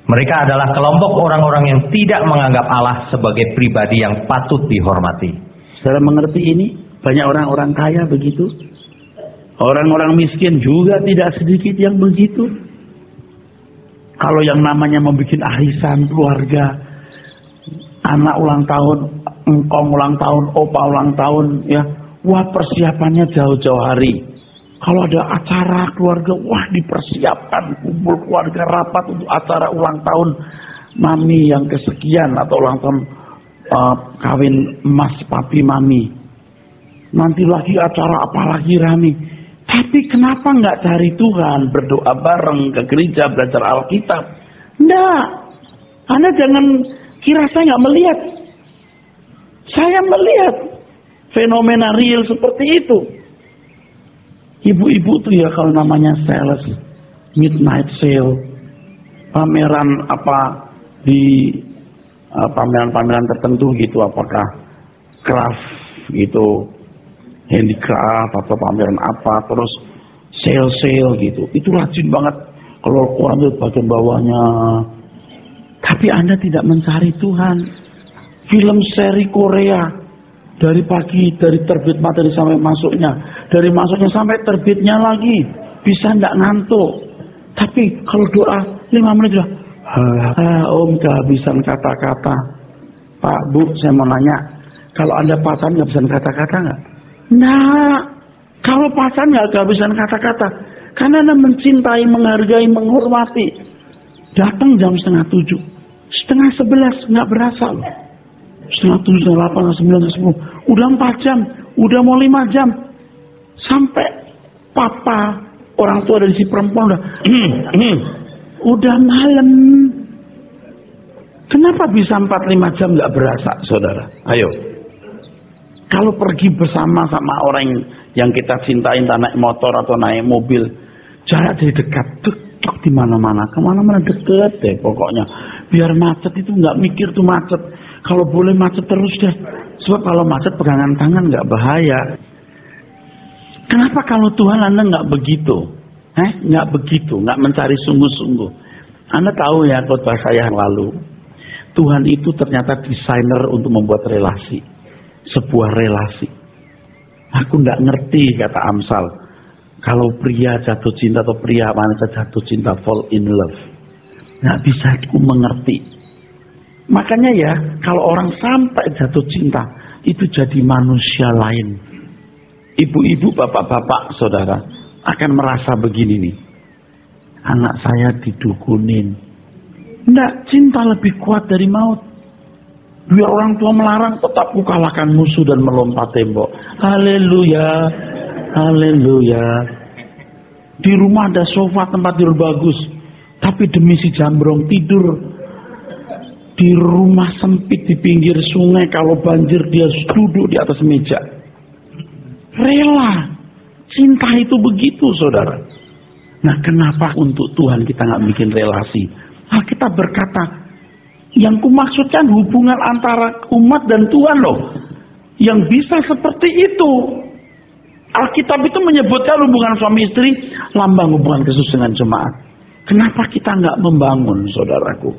Mereka adalah kelompok orang-orang yang tidak menganggap Allah sebagai pribadi yang patut dihormati. Saudara mengerti ini? Banyak orang-orang kaya begitu. Orang-orang miskin juga tidak sedikit yang begitu. Kalau yang namanya membuat arisan keluarga, anak ulang tahun, engkong ulang tahun, opa ulang tahun, ya, wah persiapannya jauh-jauh hari. Kalau ada acara keluarga, wah dipersiapkan, kumpul keluarga rapat untuk acara ulang tahun mami yang kesekian atau ulang tahun kawin emas papi mami. Nanti lagi acara apalagi rame. Tapi kenapa nggak cari Tuhan, berdoa bareng ke gereja, belajar Alkitab? Nggak. Anda jangan kira saya nggak melihat. Saya melihat fenomena real seperti itu. Ibu-ibu tuh ya kalau namanya sales, midnight sale, pameran apa di pameran-pameran tertentu gitu, apakah craft gitu, handicraft atau pameran apa, terus sale gitu. Itu rajin banget kalau orang itu bagian bawahnya. Tapi Anda tidak mencari Tuhan. Film seri Korea dari pagi, dari terbit matahari sampai masuknya, dari masuknya sampai terbitnya lagi, bisa ndak ngantuk. Tapi kalau doa 5 menit sudah, om kehabisan kata-kata. Pak, Bu, saya mau nanya, kalau Anda pacaran kehabisan kata-kata nggak? Nah, kalau pacaran nggak kehabisan kata-kata, karena Anda mencintai, menghargai, menghormati. Datang jam 6:30, 10:30 nggak berasa loh. 7:30, 8, 9, 10, udah 4 jam, udah mau 5 jam, sampai papa orang tua dari si perempuan udah malam. Kenapa bisa 4-5 jam nggak berasa, saudara? Ayo, kalau pergi bersama sama orang yang kita cintai, entah naik motor atau naik mobil, jarak dari dekat, deket di mana-mana, kemana-mana deket deh pokoknya. Biar macet itu nggak mikir tuh macet. Kalau boleh macet terus deh. Sebab kalau macet pegangan tangan nggak bahaya. Kenapa kalau Tuhan Anda nggak begitu? Nggak begitu, nggak mencari sungguh-sungguh. Anda tahu ya khotbah saya yang lalu. Tuhan itu ternyata desainer untuk membuat relasi. Sebuah relasi. Aku nggak ngerti kata Amsal. Kalau pria jatuh cinta atau pria wanita jatuh cinta, fall in love. Nggak bisa aku mengerti. Makanya ya, kalau orang sampai jatuh cinta, itu jadi manusia lain. Ibu-ibu, bapak-bapak, saudara, akan merasa begini nih. Anak saya didukunin. Nggak, cinta lebih kuat dari maut. Biar orang tua melarang, tetap ku kalahkan musuh dan melompat tembok. Haleluya, haleluya. Di rumah ada sofa tempat tidur bagus. Tapi demi si Jambrong tidur di rumah sempit di pinggir sungai, kalau banjir dia duduk di atas meja. Rela. Cinta itu begitu, saudara. Nah, kenapa untuk Tuhan kita nggak bikin relasi? Kita berkata, yang kumaksudkan hubungan antara umat dan Tuhan loh. Yang bisa seperti itu. Alkitab itu menyebutkan hubungan suami istri, lambang hubungan Kristus dengan jemaat. Kenapa kita nggak membangun, saudaraku?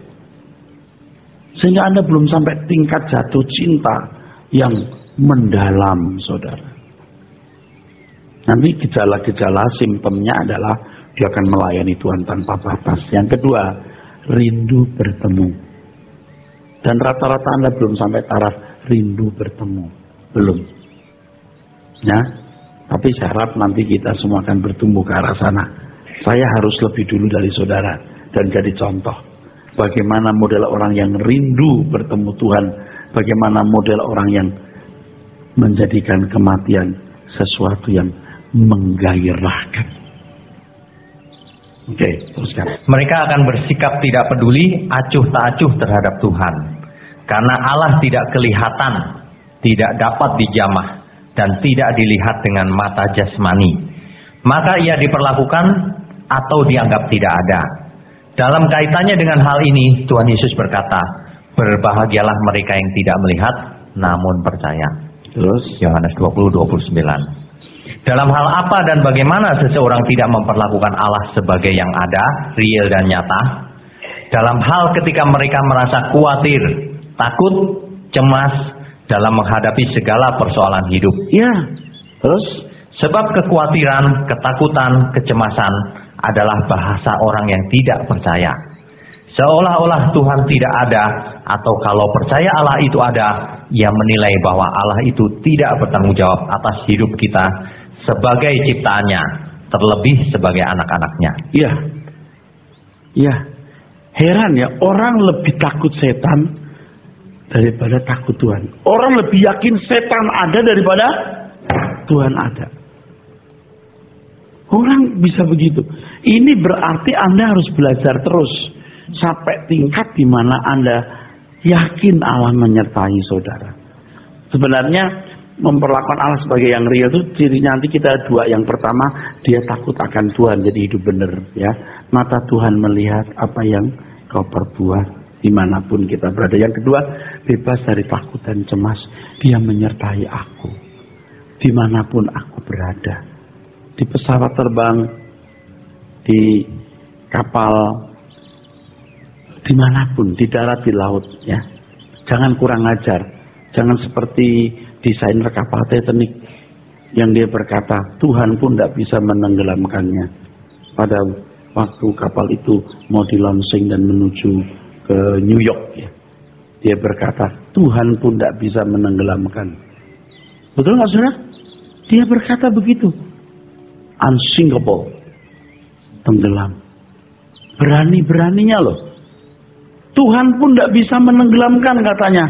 Sehingga Anda belum sampai tingkat jatuh cinta yang mendalam, saudara. Nanti gejala-gejala simptomnya adalah dia akan melayani Tuhan tanpa batas. Yang kedua, rindu bertemu. Dan rata-rata Anda belum sampai taraf rindu bertemu. Belum. Ya. Tapi saya harap nanti kita semua akan bertumbuh ke arah sana. Saya harus lebih dulu dari saudara dan jadi contoh. Bagaimana model orang yang rindu bertemu Tuhan. Bagaimana model orang yang menjadikan kematian sesuatu yang menggairahkan. Oke, teruskan. Mereka akan bersikap tidak peduli, acuh tak acuh terhadap Tuhan. Karena Allah tidak kelihatan, tidak dapat dijamah, dan tidak dilihat dengan mata jasmani. Maka ia diperlakukan atau dianggap tidak ada. Dalam kaitannya dengan hal ini, Tuhan Yesus berkata, berbahagialah mereka yang tidak melihat, namun percaya. Terus Yohanes 20:29. Dalam hal apa dan bagaimana seseorang tidak memperlakukan Allah sebagai yang ada, real dan nyata? Dalam hal ketika mereka merasa khawatir, takut, cemas dalam menghadapi segala persoalan hidup. ya, terus Sebab kekhawatiran, ketakutan, kecemasan adalah bahasa orang yang tidak percaya. Seolah-olah Tuhan tidak ada, atau kalau percaya Allah itu ada, ia menilai bahwa Allah itu tidak bertanggung jawab atas hidup kita sebagai ciptaannya, terlebih sebagai anak-anaknya. ya, ya. Heran ya, orang lebih takut setan daripada takut Tuhan. Orang lebih yakin setan ada daripada Tuhan ada. Orang bisa begitu. Ini berarti Anda harus belajar terus sampai tingkat di mana Anda yakin Allah menyertai saudara. Sebenarnya memperlakukan Allah sebagai yang real itu cirinya nanti kita dua. Yang pertama, dia takut akan Tuhan, jadi hidup benar ya. Mata Tuhan melihat apa yang kau perbuat dimanapun kita berada. Yang kedua, bebas dari takut dan cemas. Dia menyertai aku dimanapun aku berada. Di pesawat terbang, di kapal, dimanapun, di darat, di laut ya. Jangan kurang ajar. Jangan seperti desainer kapal Titanic yang dia berkata Tuhan pun tidak bisa menenggelamkannya. Pada waktu kapal itu mau di-launching dan menuju ke New York ya, dia berkata Tuhan pun tidak bisa menenggelamkan. Betul nggak saudara? Dia berkata begitu. Unsinkable, tenggelam. Berani-beraninya loh. Tuhan pun tidak bisa menenggelamkan katanya.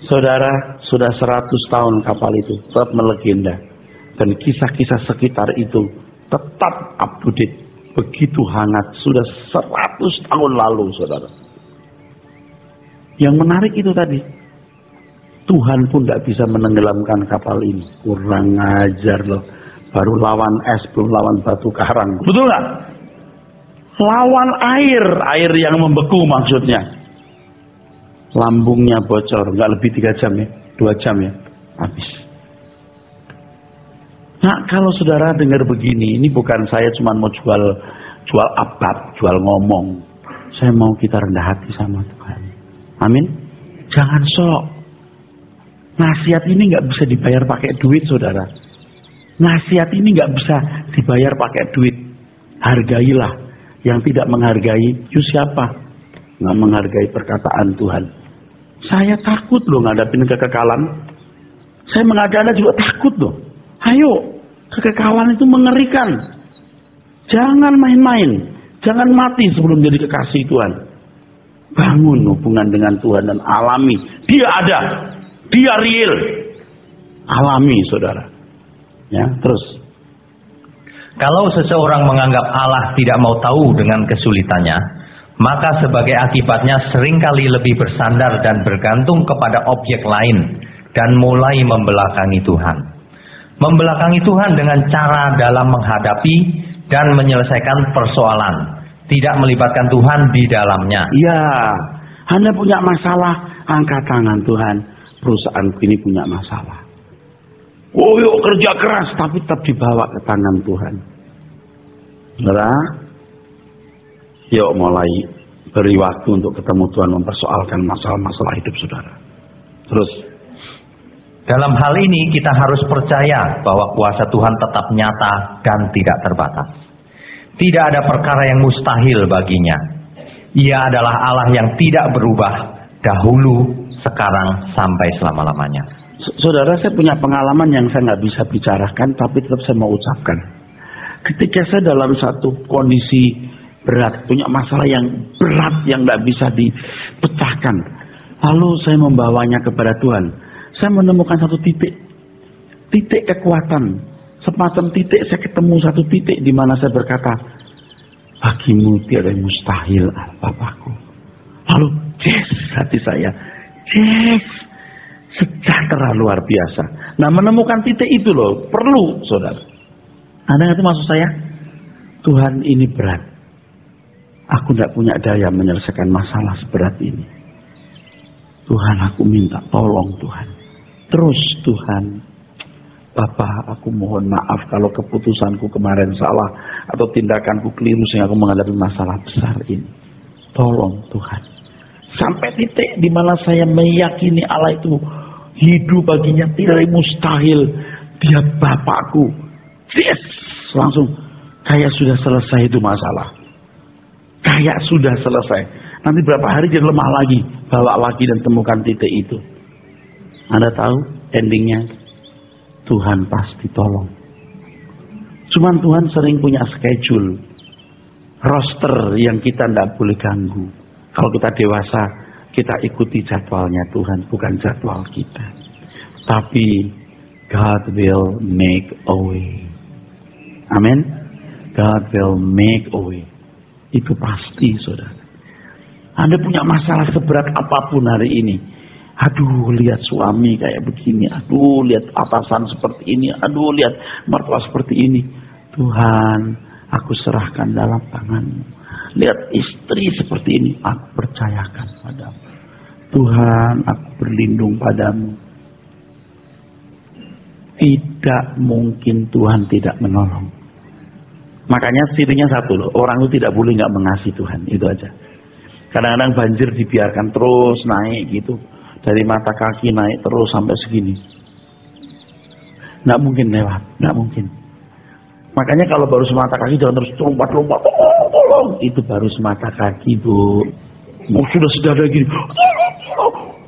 Saudara, sudah 100 tahun kapal itu tetap melegenda. Dan kisah-kisah sekitar itu tetap up to date. Begitu hangat. Sudah 100 tahun lalu, saudara. Yang menarik itu tadi. Tuhan pun tidak bisa menenggelamkan kapal ini. Kurang ajar loh. Baru lawan es, belum lawan batu karang. Betul nggak? Lawan air yang membeku maksudnya. Lambungnya bocor, nggak lebih 3 jam ya, 2 jam ya, habis. Nah, kalau saudara dengar begini, ini bukan saya cuma mau jual abad, jual ngomong. Saya mau kita rendah hati sama Tuhan. Amin. Jangan sok. Nasihat ini nggak bisa dibayar pakai duit, saudara. Nasihat ini nggak bisa dibayar pakai duit. Hargailah. Yang tidak menghargai, itu siapa? Nggak menghargai perkataan Tuhan. Saya takut loh ngadapin kekekalan. Saya mengajak Anda juga takut loh. Ayo, kekekalan itu mengerikan. Jangan main-main. Jangan mati sebelum jadi kekasih Tuhan. Bangun hubungan dengan Tuhan dan alami. Dia ada. Dia real. Alami, saudara. Ya, terus. Kalau seseorang menganggap Allah tidak mau tahu dengan kesulitannya, maka sebagai akibatnya seringkali lebih bersandar dan bergantung kepada objek lain dan mulai membelakangi Tuhan. Membelakangi Tuhan dengan cara dalam menghadapi dan menyelesaikan persoalan, tidak melibatkan Tuhan di dalamnya. Ya, Anda punya masalah, angkat tangan Tuhan. Perusahaanku ini punya masalah. Oh, yuk kerja keras, tapi tetap dibawa ke tangan Tuhan. Saudara, yuk mulai beri waktu untuk ketemu Tuhan, mempersoalkan masalah-masalah hidup saudara. Terus, dalam hal ini kita harus percaya bahwa kuasa Tuhan tetap nyata dan tidak terbatas. Tidak ada perkara yang mustahil baginya. Ia adalah Allah yang tidak berubah dahulu, sekarang, sampai selama-lamanya. Saudara, saya punya pengalaman yang saya nggak bisa bicarakan, tapi tetap saya mau ucapkan. Ketika saya dalam satu kondisi berat, punya masalah yang berat yang nggak bisa dipecahkan, lalu saya membawanya kepada Tuhan. Saya menemukan satu titik kekuatan, semacam titik saya ketemu satu titik di mana saya berkata, bagimu tiada yang mustahil, Bapakku. Lalu, yes, hati saya, yes, sejahtera luar biasa. Nah, menemukan titik itu loh, perlu, saudara. Anda ngerti maksud saya? Tuhan, ini berat. Aku tidak punya daya menyelesaikan masalah seberat ini. Tuhan, aku minta tolong Tuhan. Terus Tuhan, Bapak, aku mohon maaf kalau keputusanku kemarin salah atau tindakanku keliru sehingga aku menghadapi masalah besar ini. Tolong Tuhan. Sampai titik di mana saya meyakini Allah itu hidup, baginya tidak mustahil. Dia Bapakku. Yes, langsung kayak sudah selesai itu masalah. Kayak sudah selesai. Nanti berapa hari dia lemah lagi, bawa lagi dan temukan titik itu. Anda tahu endingnya? Tuhan pasti tolong. Cuman Tuhan sering punya schedule, roster yang kita tidak boleh ganggu. Kalau kita dewasa, kita ikuti jadwalnya Tuhan, bukan jadwal kita. Tapi God will make a way. Amin. God will make a way. Itu pasti, saudara. Anda punya masalah seberat apapun hari ini. Aduh, lihat suami kayak begini. Aduh, lihat atasan seperti ini. Aduh, lihat mertua seperti ini. Tuhan, aku serahkan dalam tangan-Mu. Lihat istri seperti ini. Aku percayakan padamu. Tuhan, aku berlindung padamu. Tidak mungkin Tuhan tidak menolong. Makanya cirinya satu loh. Orang itu tidak boleh nggak mengasihi Tuhan. Itu aja. Kadang-kadang banjir dibiarkan terus naik gitu. Dari mata kaki naik terus sampai segini. Nggak mungkin lewat. Nggak mungkin. Makanya kalau baru semata kaki jangan terus lompat-lompat. Tolong. Itu baru semata kaki, Bu. Mau sudah sedada gini.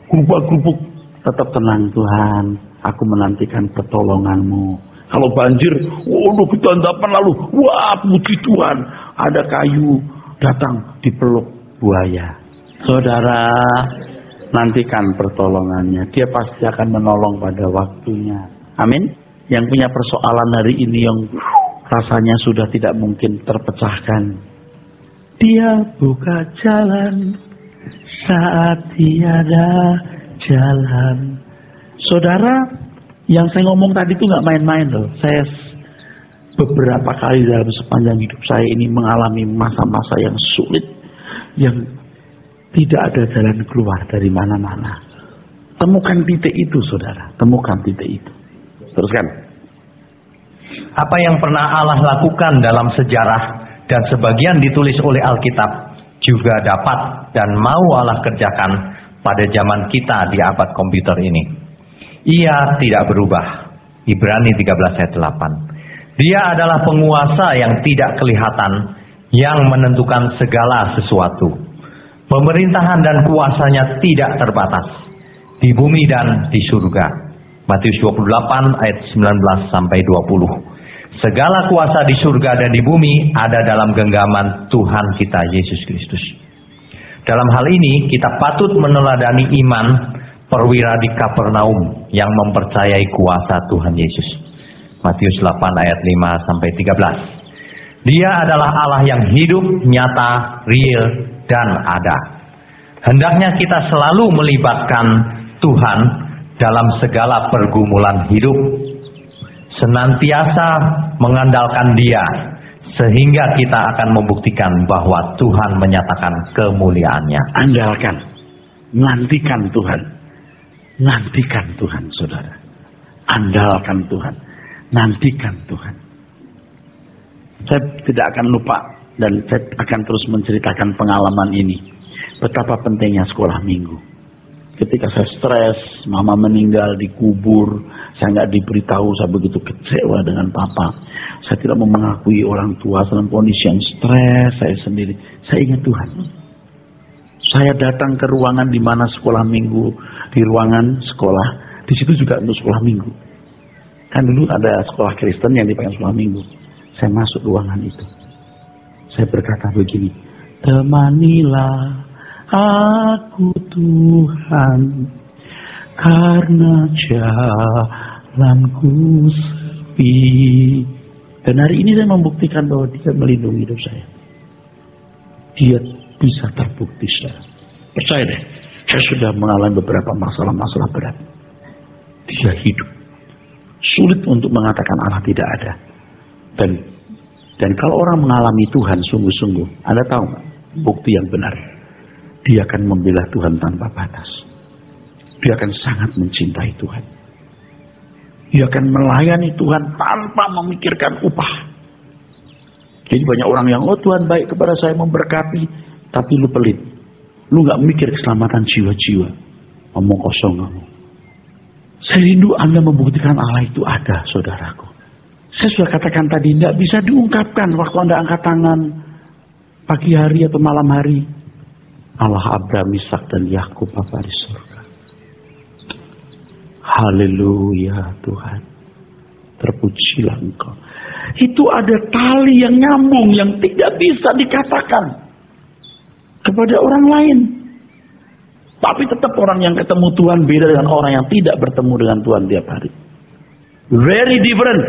Gerubuk-gerubuk. Tetap tenang Tuhan. Aku menantikan pertolongan-Mu. Kalau banjir, waduh kita endapan lalu. Wah, puji Tuhan. Ada kayu datang dipeluk buaya. Saudara, nantikan pertolongannya. Dia pasti akan menolong pada waktunya. Amin. Yang punya persoalan hari ini yang rasanya sudah tidak mungkin terpecahkan. Dia buka jalan saat tiada jalan. Saudara, yang saya ngomong tadi itu nggak main-main loh. Saya beberapa kali dalam sepanjang hidup saya ini mengalami masa-masa yang sulit, yang tidak ada jalan keluar dari mana-mana. Temukan titik itu, saudara. Temukan titik itu. Teruskan. Apa yang pernah Allah lakukan dalam sejarah dan sebagian ditulis oleh Alkitab juga dapat dan mau Allah kerjakan pada zaman kita di abad komputer ini. Ia tidak berubah. Ibrani 13 ayat 8. Dia adalah penguasa yang tidak kelihatan, yang menentukan segala sesuatu. Pemerintahan dan kuasanya tidak terbatas di bumi dan di surga. Matius 28 ayat 19 sampai 20. Segala kuasa di surga dan di bumi ada dalam genggaman Tuhan kita Yesus Kristus. Dalam hal ini kita patut meneladani iman perwira di Kapernaum yang mempercayai kuasa Tuhan Yesus. Matius 8 ayat 5 sampai 13. Dia adalah Allah yang hidup, nyata, real, dan ada. Hendaknya kita selalu melibatkan Tuhan dalam segala pergumulan hidup. Senantiasa mengandalkan Dia, sehingga kita akan membuktikan bahwa Tuhan menyatakan kemuliaannya. Andalkan. Nantikan Tuhan. Nantikan Tuhan, saudara. Andalkan Tuhan. Nantikan Tuhan. Saya tidak akan lupa dan saya akan terus menceritakan pengalaman ini. Betapa pentingnya sekolah minggu. Ketika saya stres, mama meninggal dikubur, saya nggak diberitahu, saya begitu kecewa dengan papa. Saya tidak mau mengakui orang tua dalam kondisi yang stres, saya sendiri. Saya ingat Tuhan. Saya datang ke ruangan di mana sekolah minggu, di ruangan sekolah, di situ juga untuk sekolah minggu. Kan dulu ada sekolah Kristen yang dipakai sekolah minggu. Saya masuk ruangan itu. Saya berkata begini, temanilah aku Tuhan, karena jalanku sepi. Dan hari ini saya membuktikan bahwa Dia melindungi hidup saya. Dia bisa terbukti, saudara. Percaya deh, saya sudah mengalami beberapa masalah-masalah berat. Dia hidup. Sulit untuk mengatakan Allah tidak ada. Dan kalau orang mengalami Tuhan sungguh-sungguh, Anda tahu nggak? Bukti yang benar. Dia akan membela Tuhan tanpa batas. Dia akan sangat mencintai Tuhan. Dia akan melayani Tuhan tanpa memikirkan upah. Jadi banyak orang yang, oh Tuhan baik kepada saya, memberkati. Tapi lu pelit. Lu gak mikir keselamatan jiwa-jiwa. Ngomong kosong kamu. Saya rindu Anda membuktikan Allah itu ada, saudaraku. Saya sudah katakan tadi, tidak bisa diungkapkan waktu Anda angkat tangan pagi hari atau malam hari. Allah Abraham, Ishak dan Yakub Bapa di surga. Haleluya Tuhan. Terpujilah Engkau. Itu ada tali yang nyambung yang tidak bisa dikatakan kepada orang lain. Tapi tetap orang yang ketemu Tuhan beda dengan orang yang tidak bertemu dengan Tuhan tiap hari. Very different.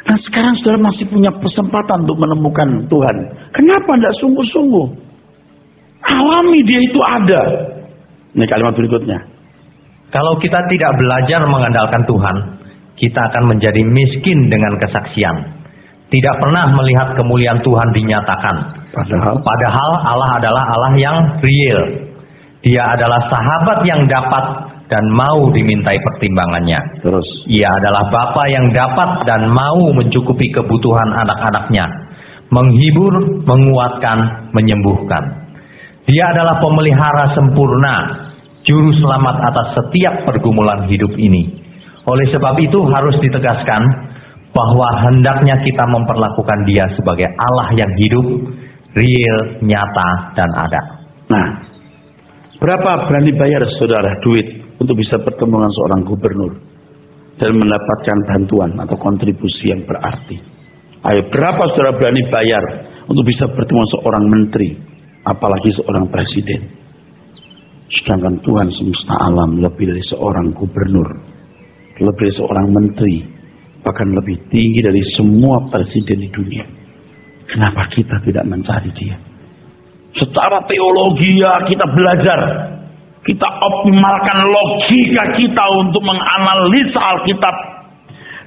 Nah sekarang saudara masih punya kesempatan untuk menemukan Tuhan. Kenapa tidak sungguh-sungguh? Alami Dia itu ada. Ini kalimat berikutnya. Kalau kita tidak belajar mengandalkan Tuhan, kita akan menjadi miskin dengan kesaksian. Tidak pernah melihat kemuliaan Tuhan dinyatakan. Padahal Allah adalah Allah yang real. Dia adalah sahabat yang dapat dan mau dimintai pertimbangannya. Terus, Ia adalah Bapa yang dapat dan mau mencukupi kebutuhan anak-anaknya, menghibur, menguatkan, menyembuhkan. Dia adalah pemelihara sempurna, juru selamat atas setiap pergumulan hidup ini. Oleh sebab itu harus ditegaskan bahwa hendaknya kita memperlakukan Dia sebagai Allah yang hidup, real, nyata, dan ada. nah, berapa berani bayar saudara duit untuk bisa bertemu dengan seorang gubernur dan mendapatkan bantuan atau kontribusi yang berarti? Ayo, berapa saudara berani bayar untuk bisa bertemu dengan seorang menteri, apalagi seorang presiden? Sedangkan Tuhan semesta alam lebih dari seorang gubernur, lebih dari seorang menteri, bahkan lebih tinggi dari semua presiden di dunia. Kenapa kita tidak mencari Dia? Secara teologi ya kita belajar, kita optimalkan logika kita untuk menganalisa Alkitab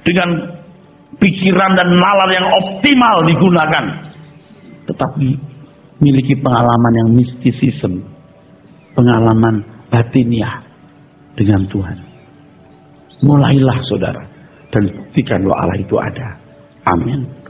dengan pikiran dan nalar yang optimal digunakan. Tetapi miliki pengalaman yang mistisisme, pengalaman batiniah dengan Tuhan. Mulailah saudara dan buktikan bahwa Allah itu ada. Amin.